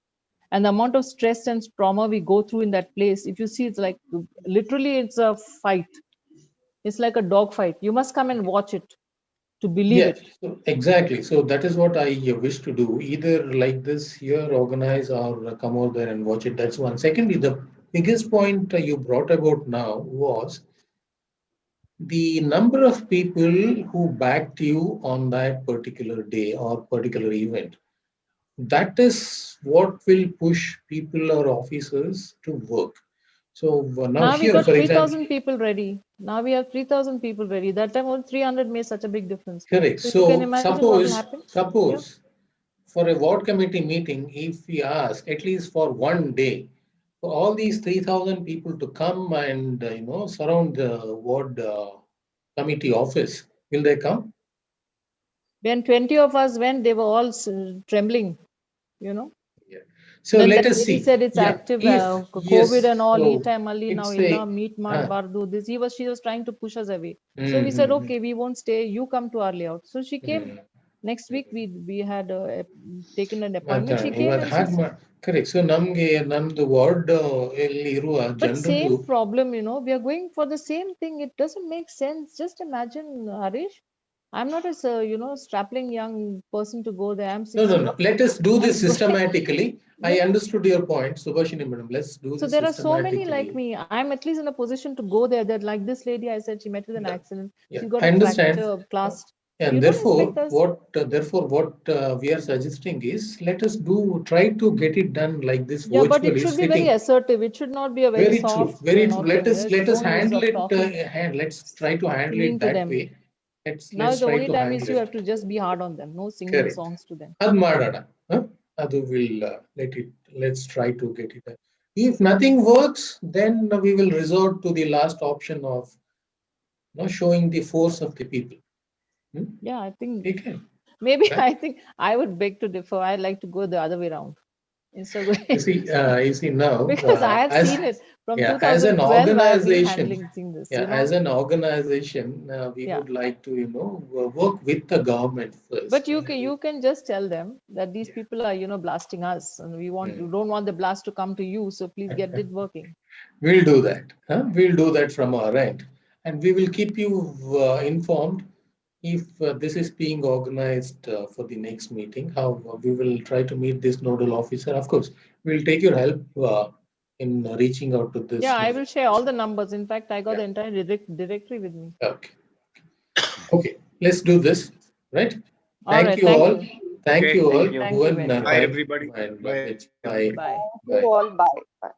[SPEAKER 5] and the amount of stress and trauma we go through in that place, if you see, it's like literally it's a fight. It's like a dog fight. You must come and watch it to believe it.
[SPEAKER 1] So exactly. So that is what I wish to do. Either like this here, organize, or come over there and watch it. That's one. Secondly, the biggest point you brought about now was the number of people who backed you on that particular day or particular event. That is what will push people or officers to work. So now
[SPEAKER 5] Now we
[SPEAKER 1] here,
[SPEAKER 5] got
[SPEAKER 1] for example,
[SPEAKER 5] 3,000 people ready. Now we have 3,000 people ready. That time only 300 made such a big difference.
[SPEAKER 1] correct.
[SPEAKER 5] So if you can
[SPEAKER 1] So
[SPEAKER 5] imagine what will
[SPEAKER 1] suppose,
[SPEAKER 5] happen.
[SPEAKER 1] suppose for a ward committee meeting, if we ask at least for one day for all these 3,000 people to come and surround the ward committee office, will they come?
[SPEAKER 5] When 20 of us went, they were all trembling,
[SPEAKER 1] So
[SPEAKER 5] Then
[SPEAKER 1] let
[SPEAKER 5] that
[SPEAKER 1] us
[SPEAKER 5] lady
[SPEAKER 1] see.
[SPEAKER 5] said it's
[SPEAKER 1] Yeah,
[SPEAKER 5] active,
[SPEAKER 1] if
[SPEAKER 5] COVID
[SPEAKER 1] yes,
[SPEAKER 5] and all.
[SPEAKER 1] so
[SPEAKER 5] Time Ali now
[SPEAKER 1] it's
[SPEAKER 5] illa
[SPEAKER 1] a
[SPEAKER 5] meet mat bardu. This she was trying to push us away. So we
[SPEAKER 1] mm,
[SPEAKER 5] said,
[SPEAKER 1] mm,
[SPEAKER 5] okay, we won't stay. You come to our layout. So she came.
[SPEAKER 1] mm.
[SPEAKER 5] Next week we had taken an appointment. She came
[SPEAKER 1] ಇವತ್ತು
[SPEAKER 5] and
[SPEAKER 1] ಹಾಗೆ correct. So ನಮ್ಗೆ ನಮ್ದು ward ಅಲ್ಲಿ ಇರುವ
[SPEAKER 5] but
[SPEAKER 1] ಜನರದ್ದು
[SPEAKER 5] same problem, we are going for the same thing. It doesn't make sense. Just imagine, Harish. I'm not a strapping young person to go there. I'm 60.
[SPEAKER 1] no. Let us do this
[SPEAKER 5] I'm going-
[SPEAKER 1] systematically. I
[SPEAKER 5] Yeah.
[SPEAKER 1] understood your point, Subhashini madam. Let's do
[SPEAKER 5] So
[SPEAKER 1] this
[SPEAKER 5] there are so many
[SPEAKER 1] systematically.
[SPEAKER 5] like me. I'm at least in a position to go there. That like this lady, I said she met with an
[SPEAKER 1] Yeah.
[SPEAKER 5] accident.
[SPEAKER 1] Yeah,
[SPEAKER 5] She got
[SPEAKER 1] I
[SPEAKER 5] a
[SPEAKER 1] understand.
[SPEAKER 5] fracture, classed. So
[SPEAKER 1] And
[SPEAKER 5] you don't expect us.
[SPEAKER 1] therefore, what we are suggesting is let us try to get it done like this
[SPEAKER 5] Yeah, but it
[SPEAKER 1] virtually
[SPEAKER 5] should be
[SPEAKER 1] sitting.
[SPEAKER 5] very assertive. It should not be a very
[SPEAKER 1] Very true,
[SPEAKER 5] soft,
[SPEAKER 1] very true.
[SPEAKER 5] thing.
[SPEAKER 1] Let
[SPEAKER 5] There's
[SPEAKER 1] us
[SPEAKER 5] no use
[SPEAKER 1] handle
[SPEAKER 5] of
[SPEAKER 1] it.
[SPEAKER 5] talking,
[SPEAKER 1] Let's try to handle
[SPEAKER 5] singing
[SPEAKER 1] it
[SPEAKER 5] to
[SPEAKER 1] that
[SPEAKER 5] them.
[SPEAKER 1] way.
[SPEAKER 5] Now
[SPEAKER 1] Let's
[SPEAKER 5] the
[SPEAKER 1] try
[SPEAKER 5] only
[SPEAKER 1] to
[SPEAKER 5] time is
[SPEAKER 1] handle
[SPEAKER 5] you
[SPEAKER 1] it.
[SPEAKER 5] have to just be hard on them. No singing
[SPEAKER 1] Correct.
[SPEAKER 5] songs to them.
[SPEAKER 1] ಅದು ಮಾಡೋಣ. ಅದು will let's try to get it done. If nothing works, then we will resort to the last option of showing the force of the people.
[SPEAKER 5] Yeah, I think
[SPEAKER 1] Okay.
[SPEAKER 5] maybe
[SPEAKER 1] Right.
[SPEAKER 5] I think I would beg to differ. I'd like to go the other way around instead of
[SPEAKER 1] You see now,
[SPEAKER 5] because I have seen it from
[SPEAKER 1] as an
[SPEAKER 5] 2012. I have been
[SPEAKER 1] organization,
[SPEAKER 5] handling this.
[SPEAKER 1] as an organization, we
[SPEAKER 5] Yeah.
[SPEAKER 1] would like to work with the government first.
[SPEAKER 5] But you can just tell them that these people are blasting us, and we don't want the blast to come to you. So please get it working.
[SPEAKER 1] We'll do that. We'll do that from our end, and we will keep you informed if this is being organized for the next meeting. How we will try to meet this nodal officer. Of course, we'll take your help in reaching out to this.
[SPEAKER 5] Yeah, I will share all the numbers. In fact, I got
[SPEAKER 1] Yeah.
[SPEAKER 5] the entire directory with me.
[SPEAKER 1] Okay. Let's do this. Right.
[SPEAKER 5] All
[SPEAKER 1] Thank
[SPEAKER 5] right,
[SPEAKER 1] you
[SPEAKER 5] thank
[SPEAKER 1] all.
[SPEAKER 5] you.
[SPEAKER 1] Thank you all.
[SPEAKER 5] Thank you very much.
[SPEAKER 2] Bye, everybody.
[SPEAKER 1] Bye.
[SPEAKER 2] Bye.
[SPEAKER 1] Bye.
[SPEAKER 3] You all bye. Bye.